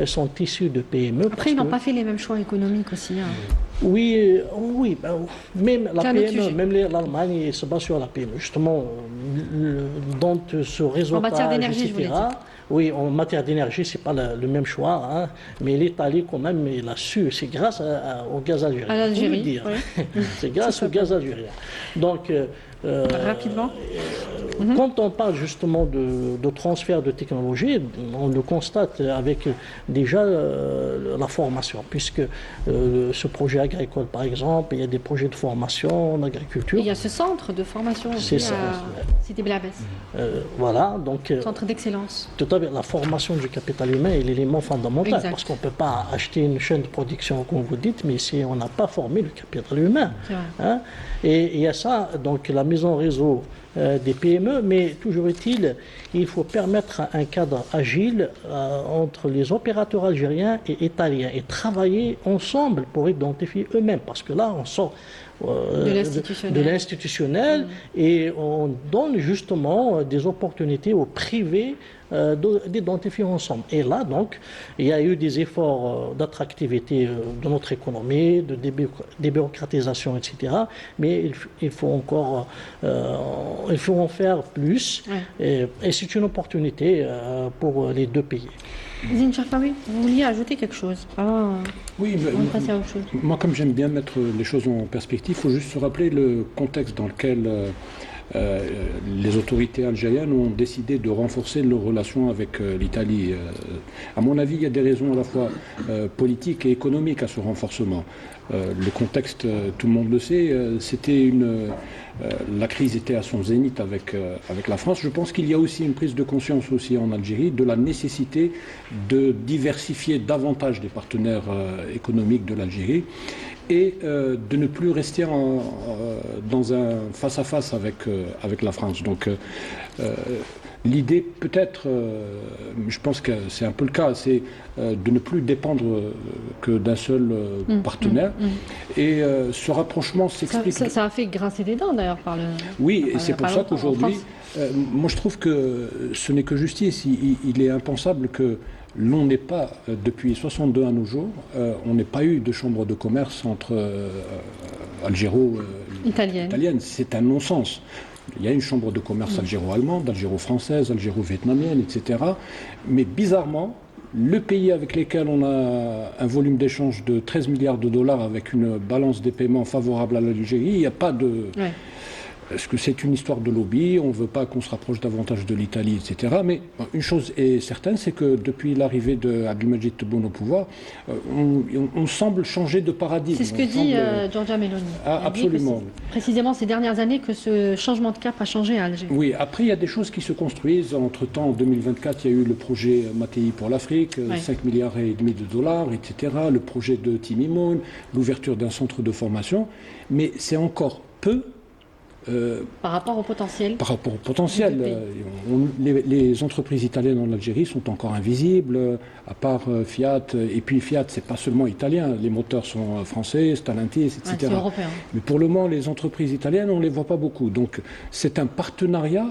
S3: son tissu de PME.
S1: Après, ils n'ont pas fait les mêmes choix économiques aussi. Hein.
S3: Oui, même la PME, même l'Allemagne se base sur la PME. Justement, dans ce réseautage,
S1: en matière d'énergie, je voulais dire.
S3: Oui, en matière d'énergie, ce n'est pas le même choix, hein, mais l'Italie, quand même, il a su, c'est grâce au gaz algérien.
S1: À l'Algérie, oui.
S3: C'est grâce au gaz algérien. Donc,
S1: rapidement.
S3: Quand on parle justement de transfert de technologie, on le constate avec déjà la formation, puisque ce projet agricole, par exemple, il y a des projets de formation en agriculture.
S1: Et il y a ce centre de formation aussi à Cité Blabès.
S3: Voilà, donc...
S1: centre d'excellence.
S3: Tout à fait, la formation du capital humain est l'élément fondamental, parce qu'on ne peut pas acheter une chaîne de production, comme vous dites, mais si on n'a pas formé le capital humain. Hein, et il y a ça, donc la mise en réseau des PME, mais toujours est-il, il faut permettre un cadre agile entre les opérateurs algériens et italiens et travailler ensemble pour identifier eux-mêmes, parce que là, on sort de l'institutionnel et on donne justement des opportunités aux privés d'identifier ensemble. Et là, donc, il y a eu des efforts d'attractivité de notre économie, de débureaucratisation, etc. Mais il faut encore il faut en faire plus. Ouais. Et c'est une opportunité pour les deux pays.
S1: Zine Cherfaoui, vous vouliez ajouter quelque chose
S2: Oui,
S1: passer à autre chose.
S2: Moi, comme j'aime bien mettre les choses en perspective, il faut juste se rappeler le contexte dans lequel les autorités algériennes ont décidé de renforcer leurs relations avec l'Italie. À mon avis, il y a des raisons à la fois politiques et économiques à ce renforcement. Le contexte, tout le monde le sait, la crise était à son zénith avec la France. Je pense qu'il y a aussi une prise de conscience aussi en Algérie de la nécessité de diversifier davantage des partenaires économiques de l'Algérie et de ne plus rester dans un face-à-face avec la France. Donc l'idée peut-être, je pense que c'est un peu le cas, c'est de ne plus dépendre que d'un seul partenaire. Et ce rapprochement s'explique...
S1: Ça a fait grincer des dents d'ailleurs par le...
S2: Oui, et c'est pour ça qu'aujourd'hui, moi je trouve que ce n'est que justice. Il est impensable que l'on n'ait pas, depuis 62 à nos jours, on n'ait pas eu de chambre de commerce entre algéro-italienne. C'est un non-sens. Il y a une chambre de commerce algéro-allemande, algéro-française, algéro-vietnamienne, etc. Mais bizarrement, le pays avec lequel on a un volume d'échange de 13 milliards de dollars avec une balance des paiements favorable à l'Algérie, il n'y a pas de... Ouais. Est-ce que c'est une histoire de lobby? On ne veut pas qu'on se rapproche davantage de l'Italie, etc. Mais une chose est certaine, c'est que depuis l'arrivée d'Abdelmadjid Tebboune au pouvoir, on semble changer de paradigme.
S1: C'est ce que dit Giorgia Meloni.
S2: Absolument.
S1: Précisément ces dernières années que ce changement de cap a changé à Alger.
S2: Oui, après il y a des choses qui se construisent. Entre-temps, en 2024, il y a eu le projet Mattei pour l'Afrique, 5 milliards et demi de dollars, etc. Le projet de Timimoun, l'ouverture d'un centre de formation. Mais c'est encore peu.
S1: Par rapport au potentiel.
S2: Par rapport au potentiel. Les entreprises italiennes en Algérie sont encore invisibles, à part Fiat. Et puis Fiat, c'est pas seulement italien. Les moteurs sont français, Stellantis, etc.
S1: C'est européen.
S2: Mais pour le moment, les entreprises italiennes, on ne les voit pas beaucoup. Donc c'est un partenariat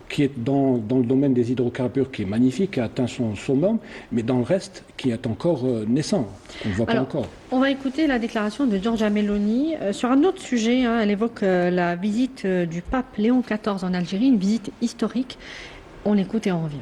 S2: qui est dans le domaine des hydrocarbures, qui est magnifique, qui a atteint son summum, mais dans le reste, qui est encore naissant, qu'on ne voit pas encore.
S1: On va écouter la déclaration de Giorgia Meloni sur un autre sujet. Elle évoque la visite du pape Léon XIV en Algérie, une visite historique. On l'écoute et on revient.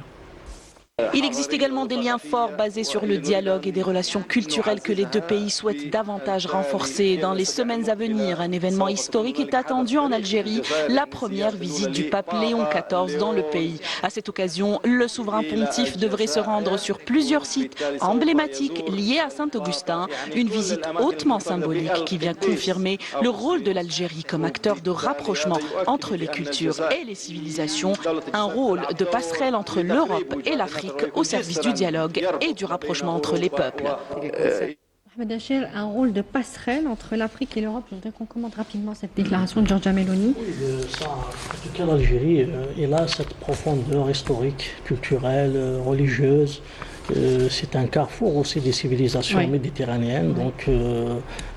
S6: Il existe également des liens forts basés sur le dialogue et des relations culturelles que les deux pays souhaitent davantage renforcer. Dans les semaines à venir, un événement historique est attendu en Algérie, la première visite du pape Léon XIV dans le pays. À cette occasion, le souverain pontife devrait se rendre sur plusieurs sites emblématiques liés à Saint-Augustin, une visite hautement symbolique qui vient confirmer le rôle de l'Algérie comme acteur de rapprochement entre les cultures et les civilisations, un rôle de passerelle entre l'Europe et l'Afrique au service du dialogue et du rapprochement entre les peuples.
S1: Ahmed Achel, un rôle de passerelle entre l'Afrique et l'Europe. Je voudrais qu'on commente rapidement cette déclaration de Giorgia Meloni.
S3: Oui, ça, en tout cas, l'Algérie, elle a cette profondeur historique, culturelle, religieuse. C'est un carrefour aussi des civilisations méditerranéennes. Donc,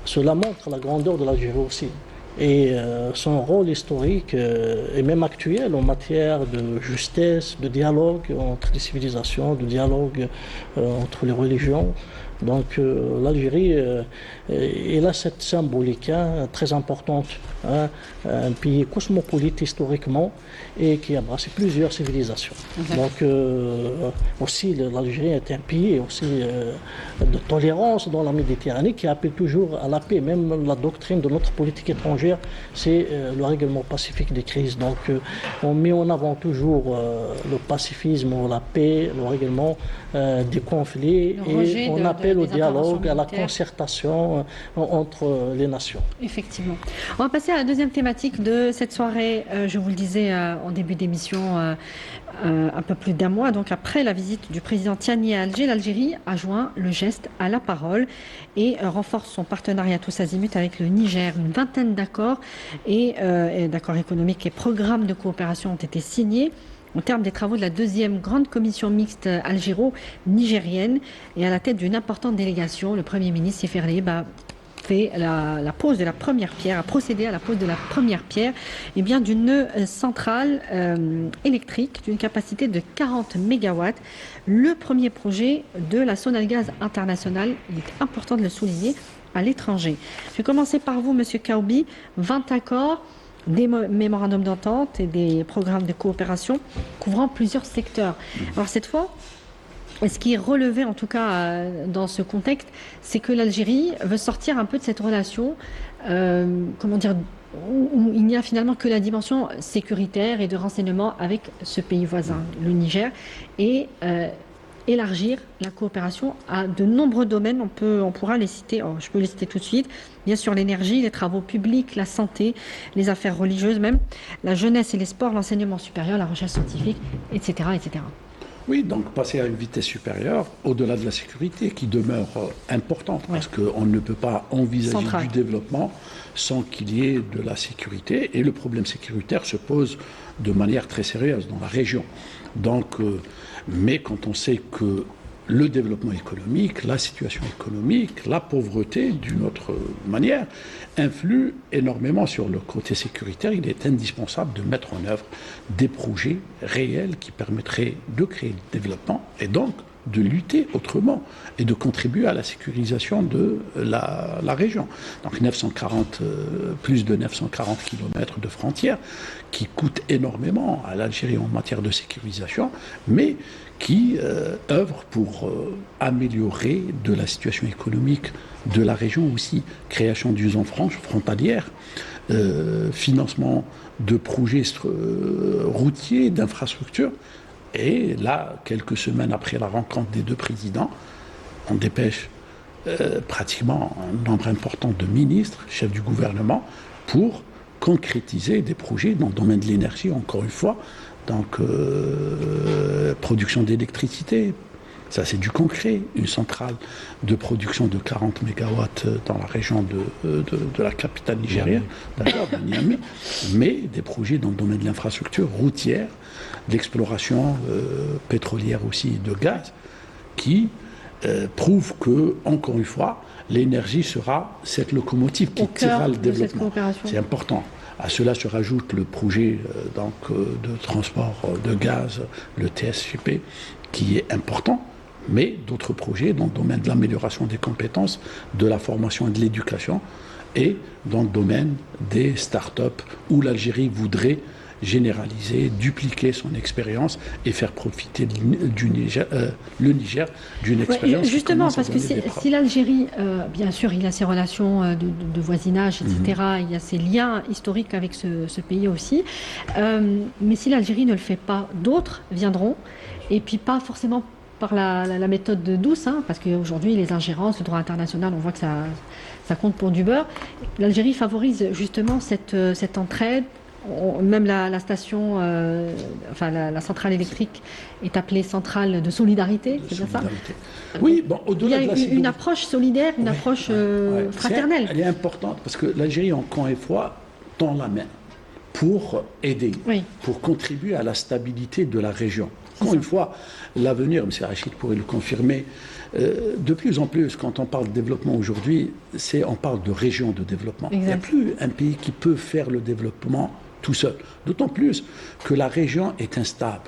S3: cela montre la grandeur de l'Algérie aussi. Et son rôle historique est même actuel en matière de justesse, de dialogue entre les civilisations, de dialogue entre les religions. Donc l'Algérie, elle a cette symbolique très importante, un pays cosmopolite historiquement et qui a brassé plusieurs civilisations. Donc aussi l'Algérie est un pays aussi de tolérance dans la Méditerranée qui appelle toujours à la paix. Même la doctrine de notre politique étrangère, c'est le règlement pacifique des crises. Donc on met en avant toujours le pacifisme, la paix, le règlement des conflits et on appelle au dialogue, à la concertation entre les nations.
S1: Effectivement. On va passer à la deuxième thématique de cette soirée. Je vous le disais en début d'émission, un peu plus d'un mois, donc après la visite du président Tiani à Alger, l'Algérie a joint le geste à la parole et renforce son partenariat tous azimuts avec le Niger. Une vingtaine d'accords et d'accords économiques et programmes de coopération ont été signés au terme des travaux de la deuxième grande commission mixte algéro-nigérienne et à la tête d'une importante délégation, le Premier ministre Sefer Leib a fait la pose de la première pierre, a procédé à la pose de la première pierre d'une centrale électrique d'une capacité de 40 MW. Le premier projet de la Sonalgaz internationale, il est important de le souligner, à l'étranger. Je vais commencer par vous, Monsieur Kaoubi. 20 accords, des mémorandums d'entente et des programmes de coopération couvrant plusieurs secteurs. Alors cette fois, ce qui est relevé en tout cas dans ce contexte, c'est que l'Algérie veut sortir un peu de cette relation, où il n'y a finalement que la dimension sécuritaire et de renseignement avec ce pays voisin, le Niger, et élargir la coopération à de nombreux domaines. On pourra les citer, je peux les citer tout de suite. Bien sûr, l'énergie, les travaux publics, la santé, les affaires religieuses même, la jeunesse et les sports, l'enseignement supérieur, la recherche scientifique, etc., etc.
S5: Oui, donc passer à une vitesse supérieure, au-delà de la sécurité, qui demeure importante, parce qu'on ne peut pas envisager du développement sans qu'il y ait de la sécurité. Et le problème sécuritaire se pose de manière très sérieuse dans la région. Donc, mais quand on sait que le développement économique, la situation économique, la pauvreté, d'une autre manière, influent énormément sur le côté sécuritaire, il est indispensable de mettre en œuvre des projets réels qui permettraient de créer le développement et donc de lutter autrement et de contribuer à la sécurisation de la région. Donc plus de 940 km de frontières qui coûtent énormément à l'Algérie en matière de sécurisation, mais qui œuvrent pour améliorer de la situation économique de la région aussi, création d'usines frontalières, financement de projets routiers, d'infrastructures. Et là, quelques semaines après la rencontre des deux présidents, on dépêche pratiquement un nombre important de ministres, chefs du gouvernement, pour concrétiser des projets dans le domaine de l'énergie, encore une fois. Donc, production d'électricité, ça c'est du concret. Une centrale de production de 40 mégawatts dans la région de la capitale nigérienne, d'accord, de Niamey, mais des projets dans le domaine de l'infrastructure routière, d'exploration pétrolière aussi, de gaz, qui prouvent que, encore une fois, l'énergie sera cette locomotive qui tirera le développement. C'est important. À cela se rajoute le projet de transport de gaz, le TSGP, qui est important, mais d'autres projets dans le domaine de l'amélioration des compétences, de la formation et de l'éducation, et dans le domaine des start-up, où l'Algérie voudrait généraliser, dupliquer son expérience et faire profiter le Niger d'une expérience.
S1: Justement, parce que si l'Algérie, bien sûr, il a ses relations de voisinage, etc., il y a ses liens historiques avec ce pays aussi, mais si l'Algérie ne le fait pas, d'autres viendront, et puis pas forcément par la méthode douce, parce qu'aujourd'hui, les ingérences, le droit international, on voit que ça compte pour du beurre. L'Algérie favorise justement cette entraide. Même la station, la centrale électrique est appelée centrale de solidarité, c'est bien ça?
S5: Oui, bon, au-delà de la
S1: il y a une approche solidaire, une approche fraternelle.
S5: Elle est importante parce que l'Algérie, encore une fois, tend la main pour aider, pour contribuer à la stabilité de la région. Encore une fois, l'avenir, M. Rachid pourrait le confirmer, de plus en plus, quand on parle de développement aujourd'hui, on parle de région de développement. Exact. Il n'y a plus un pays qui peut faire le développement tout seul. D'autant plus que la région est instable.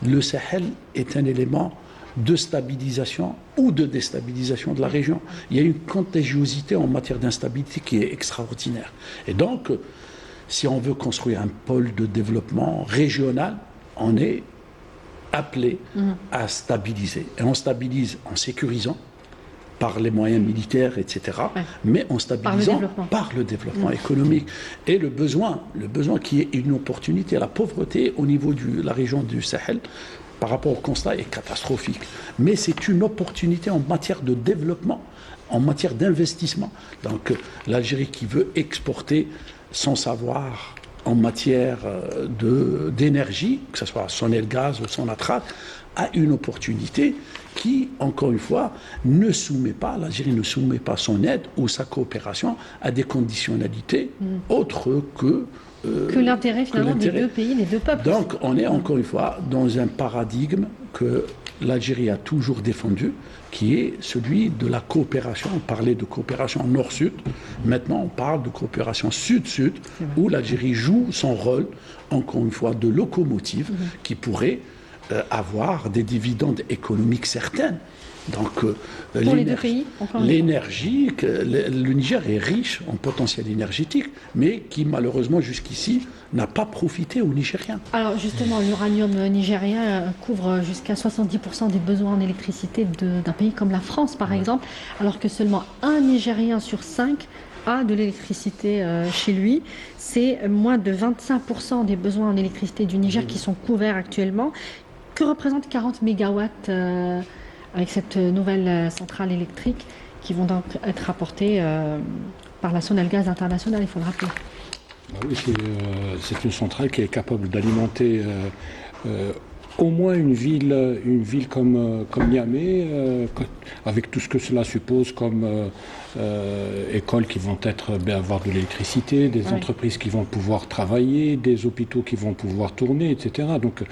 S5: Le Sahel est un élément de stabilisation ou de déstabilisation de la région. Il y a une contagiosité en matière d'instabilité qui est extraordinaire. Et donc, si on veut construire un pôle de développement régional, on est appelé à stabiliser. Et on stabilise en sécurisant par les moyens militaires, etc., mais en stabilisant par le développement économique. Et le besoin qui est une opportunité, la pauvreté au niveau de la région du Sahel, par rapport au constat, est catastrophique. Mais c'est une opportunité en matière de développement, en matière d'investissement. Donc l'Algérie qui veut exporter son savoir en matière d'énergie, que ce soit son gaz ou son nitrate, a une opportunité qui, encore une fois, l'Algérie ne soumet pas son aide ou sa coopération à des conditionnalités autres que
S1: l'intérêt finalement des deux pays, des deux peuples.
S5: Donc on est encore une fois dans un paradigme que l'Algérie a toujours défendu, qui est celui de la coopération. On parlait de coopération nord-sud, maintenant on parle de coopération sud-sud, où l'Algérie joue son rôle, encore une fois, de locomotive qui pourrait avoir des dividendes économiques certaines. Donc,
S1: pour les deux pays,
S5: l'énergie, le Niger est riche en potentiel énergétique, mais qui malheureusement jusqu'ici n'a pas profité aux Nigériens.
S1: Alors justement, l'uranium nigérien couvre jusqu'à 70% des besoins en électricité d'un pays comme la France, par exemple, alors que seulement un Nigérien sur 5 a de l'électricité chez lui. C'est moins de 25% des besoins en électricité du Niger qui sont couverts actuellement. Que représente 40 mégawatts avec cette nouvelle centrale électrique qui vont donc être apportées par la Sonalgaz internationale, il faut le rappeler.
S2: Oui, c'est une centrale qui est capable d'alimenter au moins une ville comme Niamey, avec tout ce que cela suppose comme écoles qui vont avoir de l'électricité, des entreprises qui vont pouvoir travailler, des hôpitaux qui vont pouvoir tourner, etc. Donc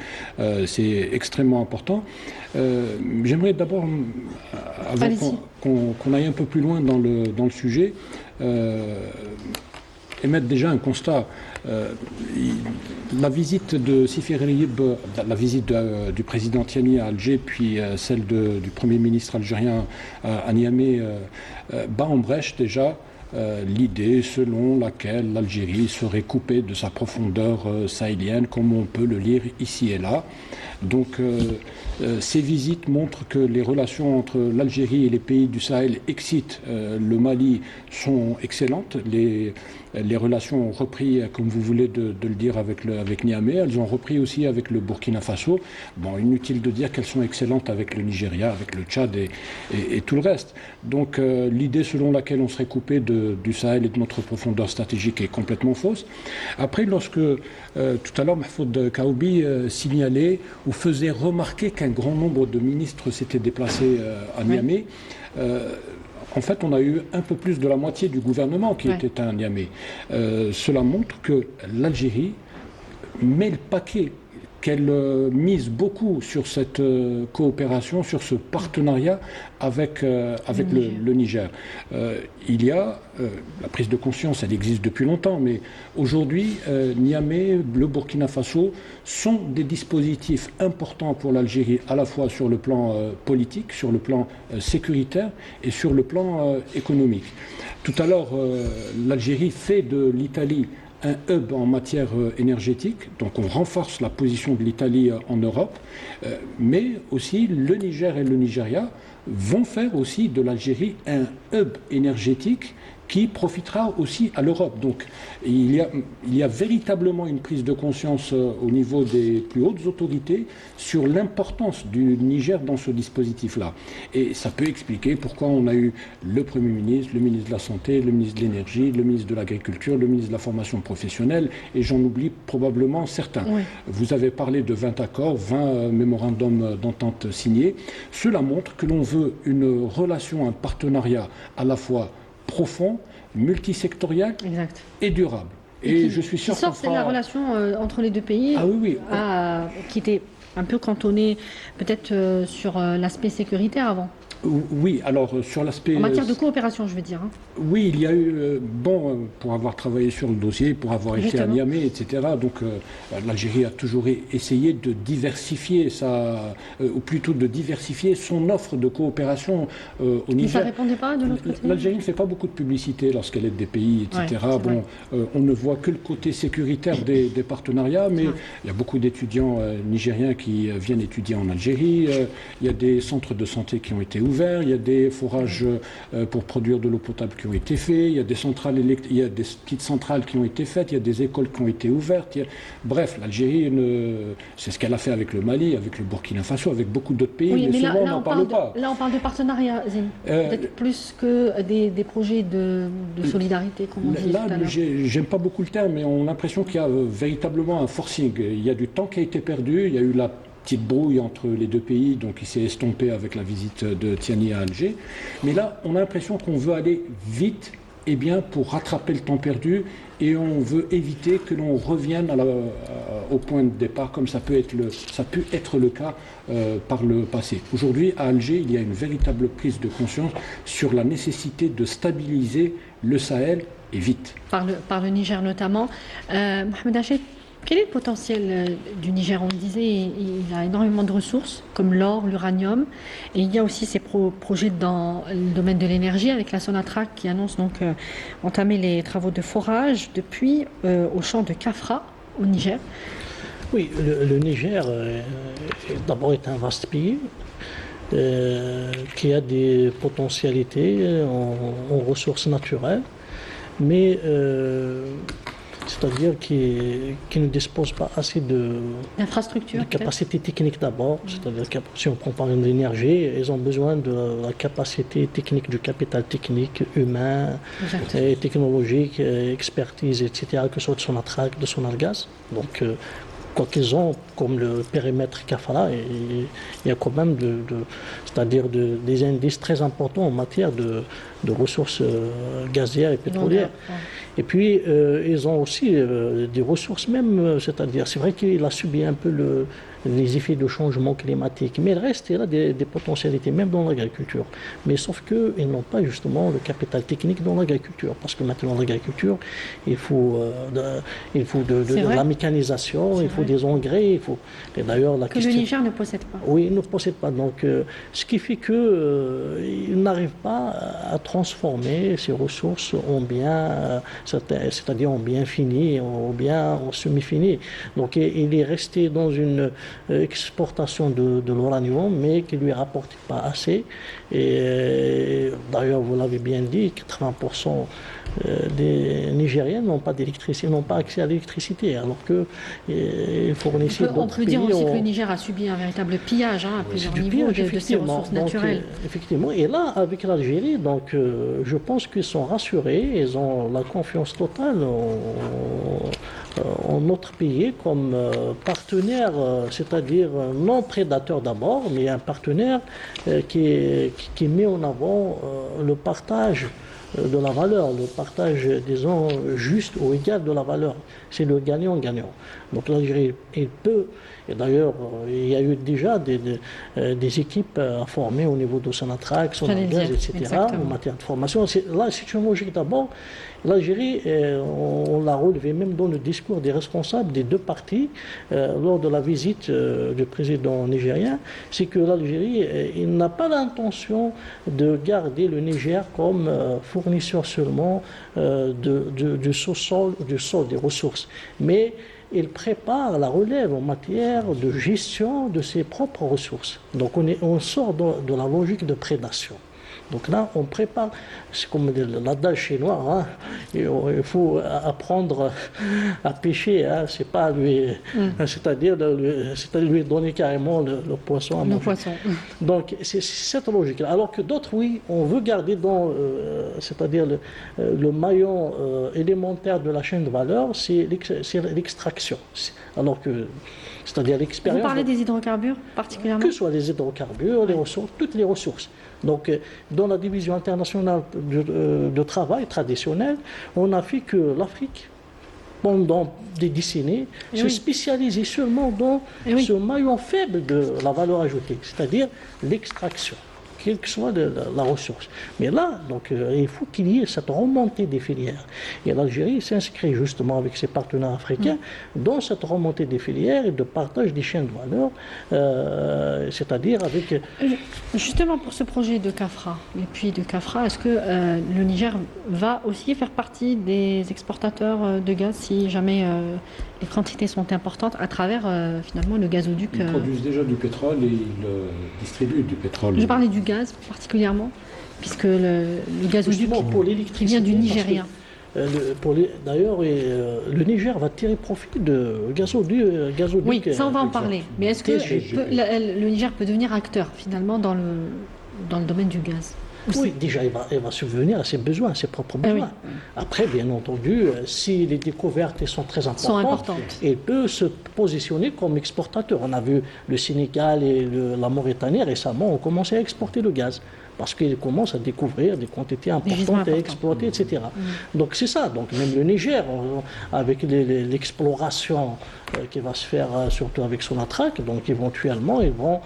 S2: c'est extrêmement important. J'aimerais d'abord, avant qu'on aille un peu plus loin dans le sujet, émettre déjà un constat. La visite de Sifi Riyib, la visite du président Tiani à Alger, puis celle du Premier ministre algérien à Niamey, bat en brèche déjà l'idée selon laquelle l'Algérie serait coupée de sa profondeur sahélienne, comme on peut le lire ici et là. Donc ces visites montrent que les relations entre l'Algérie et les pays du Sahel excitent le Mali sont excellentes. Les relations ont repris, comme vous voulez de le dire, avec Niamey. Elles ont repris aussi avec le Burkina Faso. Bon, inutile de dire qu'elles sont excellentes avec le Nigeria, avec le Tchad et tout le reste. Donc l'idée selon laquelle on serait coupé du Sahel et de notre profondeur stratégique est complètement fausse. Après, lorsque tout à l'heure Mahfoud Kaoubi signalait ou faisait remarquer qu'un grand nombre de ministres s'étaient déplacés à Niamey, en fait, on a eu un peu plus de la moitié du gouvernement qui était à Niamey. Cela montre que l'Algérie met le paquet, qu'elle mise beaucoup sur cette coopération, sur ce partenariat avec le Niger. Il y a la prise de conscience, elle existe depuis longtemps, mais aujourd'hui, Niamey, le Burkina Faso sont des dispositifs importants pour l'Algérie, à la fois sur le plan politique, sur le plan sécuritaire et sur le plan économique. Tout à l'heure, l'Algérie fait de l'Italie un hub en matière énergétique, donc on renforce la position de l'Italie en Europe, mais aussi le Niger et le Nigeria vont faire aussi de l'Algérie un hub énergétique qui profitera aussi à l'Europe. Donc il y a véritablement une prise de conscience au niveau des plus hautes autorités sur l'importance du Niger dans ce dispositif-là. Et ça peut expliquer pourquoi on a eu le Premier ministre, le ministre de la Santé, le ministre de l'Énergie, le ministre de l'Agriculture, le ministre de la Formation professionnelle, et j'en oublie probablement certains. Oui. Vous avez parlé de 20 accords, 20 mémorandums d'entente signés. Cela montre que l'on veut une relation, un partenariat à la fois profond, multisectoriel et durable.
S1: Et je suis sûr que c'est la relation entre les deux pays qui était un peu cantonnée peut-être sur l'aspect sécuritaire avant.
S2: Oui, alors sur l'aspect...
S1: En matière de coopération, je veux dire.
S2: Oui, il y a eu, pour avoir travaillé sur le dossier, pour avoir été à Niamey, etc., donc l'Algérie a toujours essayé de diversifier ou plutôt de diversifier son offre de coopération au Niger.
S1: Mais ça ne répondait pas de l'autre côté ?
S2: L'Algérie ne fait pas beaucoup de publicité lorsqu'elle aide des pays, etc. On ne voit que le côté sécuritaire des partenariats, mais il y a beaucoup d'étudiants nigériens qui viennent étudier en Algérie, il y a des centres de santé qui ont été ouverts, il y a des forages pour produire de l'eau potable qui ont été faits, il y a des centrales il y a des petites centrales qui ont été faites, il y a des écoles qui ont été ouvertes. Bref, l'Algérie, c'est ce qu'elle a fait avec le Mali, avec le Burkina Faso, avec beaucoup d'autres pays, mais souvent on n'en parle pas.
S1: Là, on parle de partenariat, Zine. Peut-être plus que des projets de solidarité, comme on dit.
S2: Là, j'aime pas beaucoup le terme, mais on a l'impression qu'il y a véritablement un forcing. Il y a du temps qui a été perdu, il y a eu la petite brouille entre les deux pays, donc il s'est estompé avec la visite de Tiani à Alger. Mais là, on a l'impression qu'on veut aller vite et bien pour rattraper le temps perdu, et on veut éviter que l'on revienne au point de départ, comme ça peut être le cas par le passé. Aujourd'hui, à Alger, il y a une véritable prise de conscience sur la nécessité de stabiliser le Sahel, et vite.
S1: Par le Niger notamment. Mohamed Hached, quel est le potentiel du Niger ? On le disait, il a énormément de ressources, comme l'or, l'uranium. Et il y a aussi ces projets dans le domaine de l'énergie, avec la Sonatrach qui annonce donc entamer les travaux de forage depuis au champ de Kafra, au Niger.
S3: Oui, le Niger, d'abord, est un vaste pays qui a des potentialités en ressources naturelles. mais c'est-à-dire qui ne disposent pas assez
S1: d'infrastructures,
S3: de capacité technique d'abord. C'est-à-dire que si on prend par exemple l'énergie, ils ont besoin de la capacité technique, du capital technique, humain, et technologique, expertise, etc., que ce soit de Sonatrach, de Sonargaz. Donc, quoi qu'ils ont, comme le périmètre Kafala, il y a quand même c'est-à-dire des indices très importants en matière de ressources gazières et pétrolières. Et puis, ils ont aussi des ressources même, c'est-à-dire, c'est vrai qu'il a subi un peu les effets de changement climatique, mais il reste, il a des potentialités, même dans l'agriculture. Mais sauf qu'ils n'ont pas justement le capital technique dans l'agriculture, parce que maintenant, l'agriculture, il faut de la mécanisation, il faut des engrais, et d'ailleurs, la question...
S1: le Niger ne possède pas.
S3: Oui, il ne possède pas. Donc, ce qui fait qu'il n'arrive pas à transformer ces ressources en biens, c'est-à-dire en biens finis, en biens en semi-finis. Donc, il est resté dans une exportation de l'uranium, mais qui ne lui rapporte pas assez. Et d'ailleurs, vous l'avez bien dit, 80% des Nigériens n'ont pas d'électricité, n'ont pas accès à l'électricité, alors qu'ils fournissaient d'autres pays.
S1: On peut dire aussi que le Niger a subi un véritable pillage à plusieurs niveaux de ses ressources naturelles.
S3: Donc, effectivement, et là, avec l'Algérie, donc, je pense qu'ils sont rassurés, ils ont la confiance totale en notre pays comme partenaire, c'est-à-dire non prédateur d'abord, mais un partenaire qui met en avant le partage de la valeur, le partage, disons, juste ou égal de la valeur. C'est le gagnant-gagnant. Donc l'Algérie, il peut, et d'ailleurs, il y a eu déjà des équipes à former au niveau de Sonatrach, Sonargaz, etc., en matière de formation. Là, c'est une logique d'abord. L'Algérie, on l'a relevé même dans le discours des responsables des deux partis lors de la visite du président nigérien, c'est que l'Algérie, il n'a pas l'intention de garder le Niger comme fournisseur seulement du sous-sol, des ressources. Mais il prépare la relève en matière de gestion de ses propres ressources. Donc on sort de la logique de prédation. Donc là, on prépare, c'est comme l'adage chinois, hein, il faut apprendre à pêcher, hein, c'est pas lui, c'est-à-dire lui donner carrément le poisson à manger.
S1: Le poisson.
S3: Donc c'est cette logique-là. Alors que d'autres, oui, on veut garder c'est-à-dire le maillon élémentaire de la chaîne de valeur, c'est l'extraction. Alors que c'est-à-dire l'expérience.
S1: Vous parlez des hydrocarbures particulièrement?
S3: Que ce soit les hydrocarbures, les ressources, toutes les ressources. Donc, dans la division internationale de travail traditionnelle, on a fait que l'Afrique, pendant des décennies, se spécialisait seulement dans ce maillon faible de la valeur ajoutée, c'est-à-dire l'extraction, quelle que soit la ressource. Mais là, donc, il faut qu'il y ait cette remontée des filières. Et l'Algérie s'inscrit justement avec ses partenaires africains dans cette remontée des filières et de partage des chaînes de valeur, c'est-à-dire avec...
S1: Justement pour ce projet de Kafra, et puis de Kafra, est-ce que le Niger va aussi faire partie des exportateurs de gaz si jamais les quantités sont importantes à travers finalement le gazoduc?
S2: Ils produisent déjà du pétrole et ils distribuent du pétrole.
S1: Je parlais du gaz particulièrement, puisque le gazoduc qui vient du Nigeria.
S3: D'ailleurs, le Niger va tirer profit de gazoduc.
S1: Oui, ça on va en parler. Mais est-ce que le Niger peut devenir acteur finalement dans le domaine du gaz?
S3: Oui, déjà, il va subvenir à ses besoins, à ses propres besoins. Après, bien entendu, si les découvertes sont très importantes, il peut se positionner comme exportateur. On a vu le Sénégal et la Mauritanie récemment ont commencé à exporter le gaz, parce qu'ils commencent à découvrir des quantités importantes à exploiter, etc. Donc c'est ça. Donc même le Niger, avec l'exploration qui va se faire surtout avec Sonatrach, donc éventuellement ils vont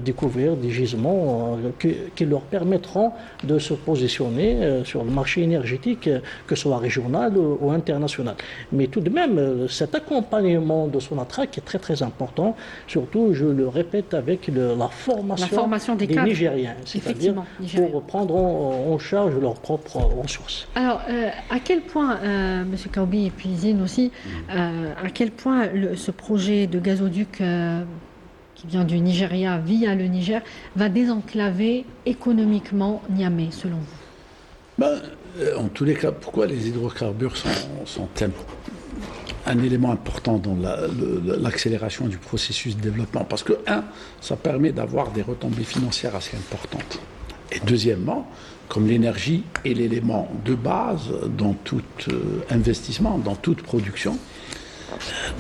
S3: découvrir des gisements qui leur permettront de se positionner sur le marché énergétique, que ce soit régional ou international. Mais tout de même, cet accompagnement de Sonatrach est très très important, surtout, je le répète, avec la formation des Nigériens, c'est-à-dire pour prendre en charge leurs propres ressources.
S1: Alors, à quel point, M. Kaoubi et puis Zine aussi, à quel point ce projet de gazoduc qui vient du Nigeria via le Niger va désenclaver économiquement Niamey, selon vous?
S5: En tous les cas, pourquoi les hydrocarbures sont un élément important dans l'accélération du processus de développement? Parce que, ça permet d'avoir des retombées financières assez importantes. Et deuxièmement, comme l'énergie est l'élément de base dans tout investissement, dans toute production,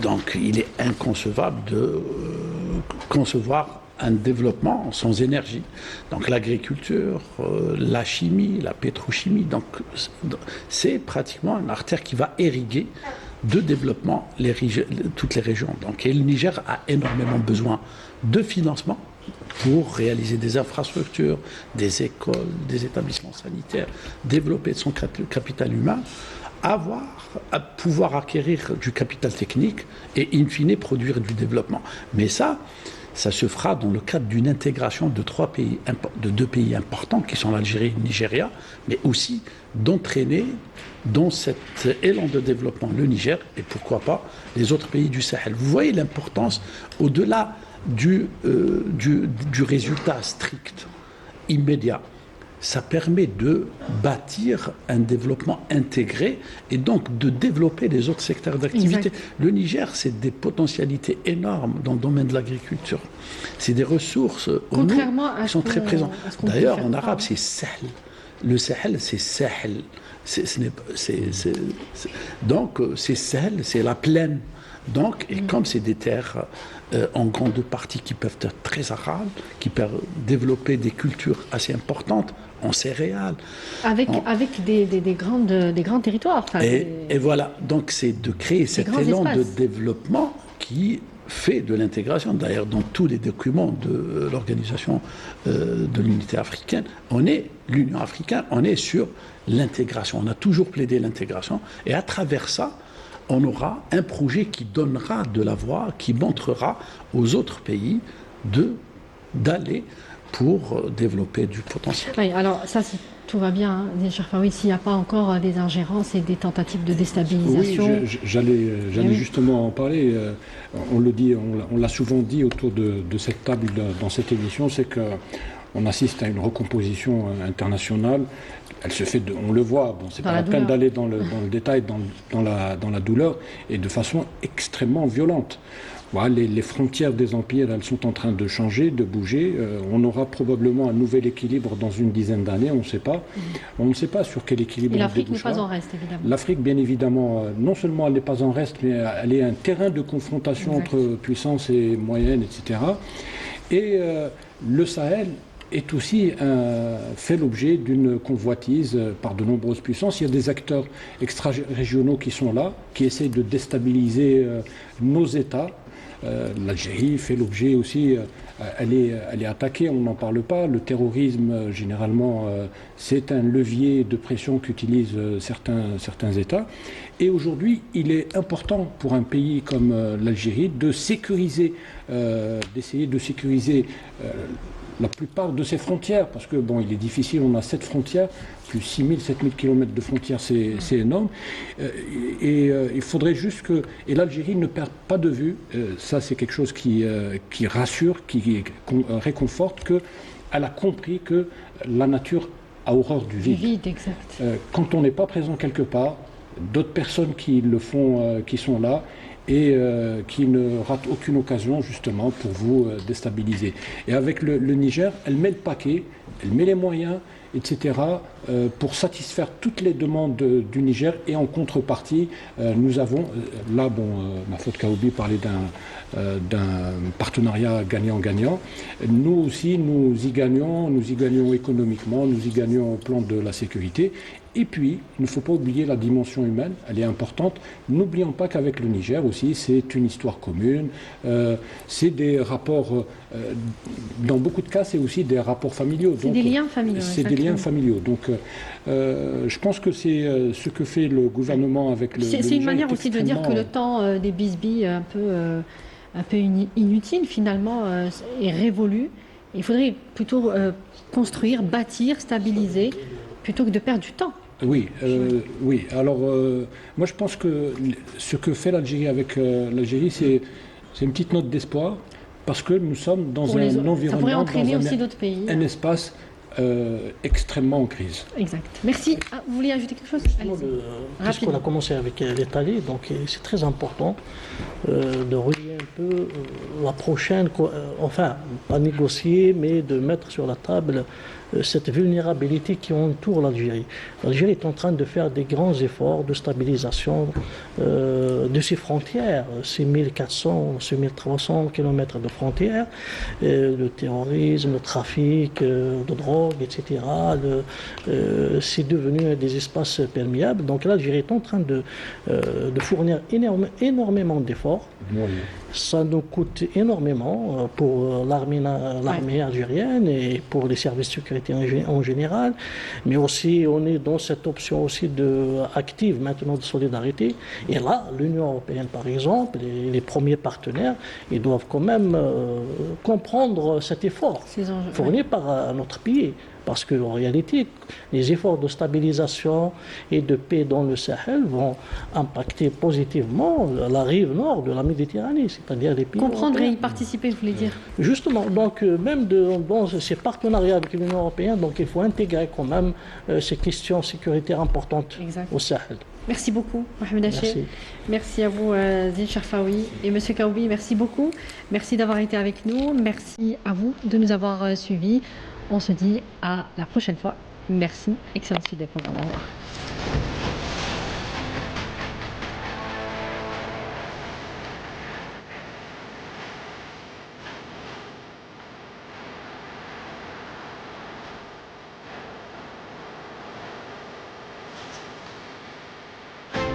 S5: donc il est inconcevable de concevoir un développement sans énergie. Donc l'agriculture, la chimie, la pétrochimie, donc c'est pratiquement une artère qui va irriguer de développement toutes les régions. Donc, et le Niger a énormément besoin de financement pour réaliser des infrastructures, des écoles, des établissements sanitaires, développer son capital humain, à pouvoir acquérir du capital technique et, in fine, produire du développement. Mais ça se fera dans le cadre d'une intégration de deux pays importants qui sont l'Algérie et le Nigeria, mais aussi d'entraîner dans cet élan de développement le Niger et pourquoi pas les autres pays du Sahel. Vous voyez l'importance au-delà du résultat strict, immédiat. Ça permet de bâtir un développement intégré et donc de développer les autres secteurs d'activité. Le Niger, c'est des potentialités énormes dans le domaine de l'agriculture. C'est des ressources qui sont très présentes. D'ailleurs, en arabe, c'est Sahel. Le Sahel, c'est Sahel. Donc, c'est Sahel, c'est la plaine. Donc, et comme c'est des terres en grande partie qui peuvent être très arables, qui peuvent développer des cultures assez importantes en céréales.
S1: Avec des grands territoires.
S5: Et voilà, donc c'est de créer cet élan de développement qui fait de l'intégration. D'ailleurs, dans tous les documents de l'Organisation de l'Unité africaine, l'Union africaine, on est sur l'intégration. On a toujours plaidé l'intégration. Et à travers ça, on aura un projet qui donnera de la voix, qui montrera aux autres pays d'aller pour développer du potentiel.
S1: Oui, alors ça, tout va bien, cher Faoui, s'il n'y a pas encore des ingérences et des tentatives de déstabilisation.
S2: Oui, j'allais justement en parler. On le dit, on l'a souvent dit autour de cette table dans cette émission, c'est qu'on assiste à une recomposition internationale. Elle se fait, on le voit, c'est pas la peine d'aller dans le détail, dans la douleur, et de façon extrêmement violente. Voilà, les frontières des empires, elles sont en train de changer, de bouger. On aura probablement un nouvel équilibre dans une dizaine d'années, on ne sait pas. On ne sait pas sur quel équilibre.
S1: Et l'Afrique n'est pas en reste, évidemment.
S2: L'Afrique, bien évidemment, non seulement elle n'est pas en reste, mais elle est un terrain de confrontation entre puissance et moyenne, etc. Et le Sahel est aussi fait l'objet d'une convoitise par de nombreuses puissances. Il y a des acteurs extra-régionaux qui sont là, qui essayent de déstabiliser nos États. L'Algérie fait l'objet aussi, elle est attaquée, on n'en parle pas. Le terrorisme, généralement, c'est un levier de pression qu'utilisent certains États. Et aujourd'hui, il est important pour un pays comme l'Algérie de sécuriser, d'essayer de sécuriser la plupart de ses frontières, parce que il est difficile, on a 7 frontières, plus 6000, 7000 km de frontières, c'est énorme. Il faudrait juste que... Et l'Algérie ne perd pas de vue, ça c'est quelque chose qui rassure, qui réconforte, qu'elle a compris que la nature a horreur du vide.
S1: Du vide, exact.
S2: Quand on n'est pas présent quelque part, d'autres personnes qui le font, qui sont là, et qui ne rate aucune occasion justement pour vous déstabiliser. Et avec le Niger, elle met le paquet, elle met les moyens, etc., pour satisfaire toutes les demandes du Niger. Et en contrepartie, nous avons, là, Mahfoud Kaoubi parlait d'un partenariat gagnant-gagnant. Nous aussi, nous y gagnons économiquement, nous y gagnons au plan de la sécurité. Et puis, il ne faut pas oublier la dimension humaine, elle est importante. N'oublions pas qu'avec le Niger aussi, c'est une histoire commune, c'est des rapports, dans beaucoup de cas, c'est aussi des rapports familiaux.
S1: C'est des liens familiaux.
S2: C'est des liens familiaux. Donc, je pense que c'est ce que fait le gouvernement avec le Niger.
S1: C'est une manière aussi de dire que le temps des bisbilles un peu inutile, finalement, est révolu. Il faudrait plutôt construire, bâtir, stabiliser, plutôt que de perdre du temps.
S2: Oui. Alors, moi, je pense que ce que fait l'Algérie avec l'Algérie, c'est une petite note d'espoir, parce que nous sommes dans un environnement,
S1: ça pourrait entraîner aussi d'autres pays.
S2: Un espace extrêmement en crise.
S1: Exact. Merci. Ah, vous vouliez ajouter quelque chose?
S3: Puisqu'on a commencé avec l'Italie, donc c'est très important de relier un peu la prochaine, enfin, pas négocier, mais de mettre sur la table cette vulnérabilité qui entoure l'Algérie. L'Algérie est en train de faire des grands efforts de stabilisation de ses frontières, ces 1400, ces 1300 kilomètres de frontières, le terrorisme, le trafic de drogue, etc. C'est devenu des espaces perméables. Donc l'Algérie est en train de fournir énormément d'efforts. Ça nous coûte énormément pour l'armée algérienne et pour les services de sécurité en général, mais aussi on est dans cette option aussi active maintenant de solidarité. Et là, l'Union européenne, par exemple, les premiers partenaires, ils doivent quand même comprendre cet effort fourni par notre pays. Parce qu'en réalité, les efforts de stabilisation et de paix dans le Sahel vont impacter positivement la rive nord de la Méditerranée, c'est-à-dire les pays
S1: comprendre
S3: européens.
S1: et y participer, vous voulez dire?
S3: Justement, donc même dans ces partenariats avec l'Union européenne, donc il faut intégrer quand même ces questions sécuritaires importantes au Sahel.
S1: Merci beaucoup, Mohamed Haché.
S3: Merci.
S1: Merci à vous, Zine Cherfaoui et Monsieur Kaoubi. Merci beaucoup. Merci d'avoir été avec nous. Merci à vous de nous avoir suivis. On se dit à la prochaine fois. Merci. Excellente suite des programmes. Au revoir.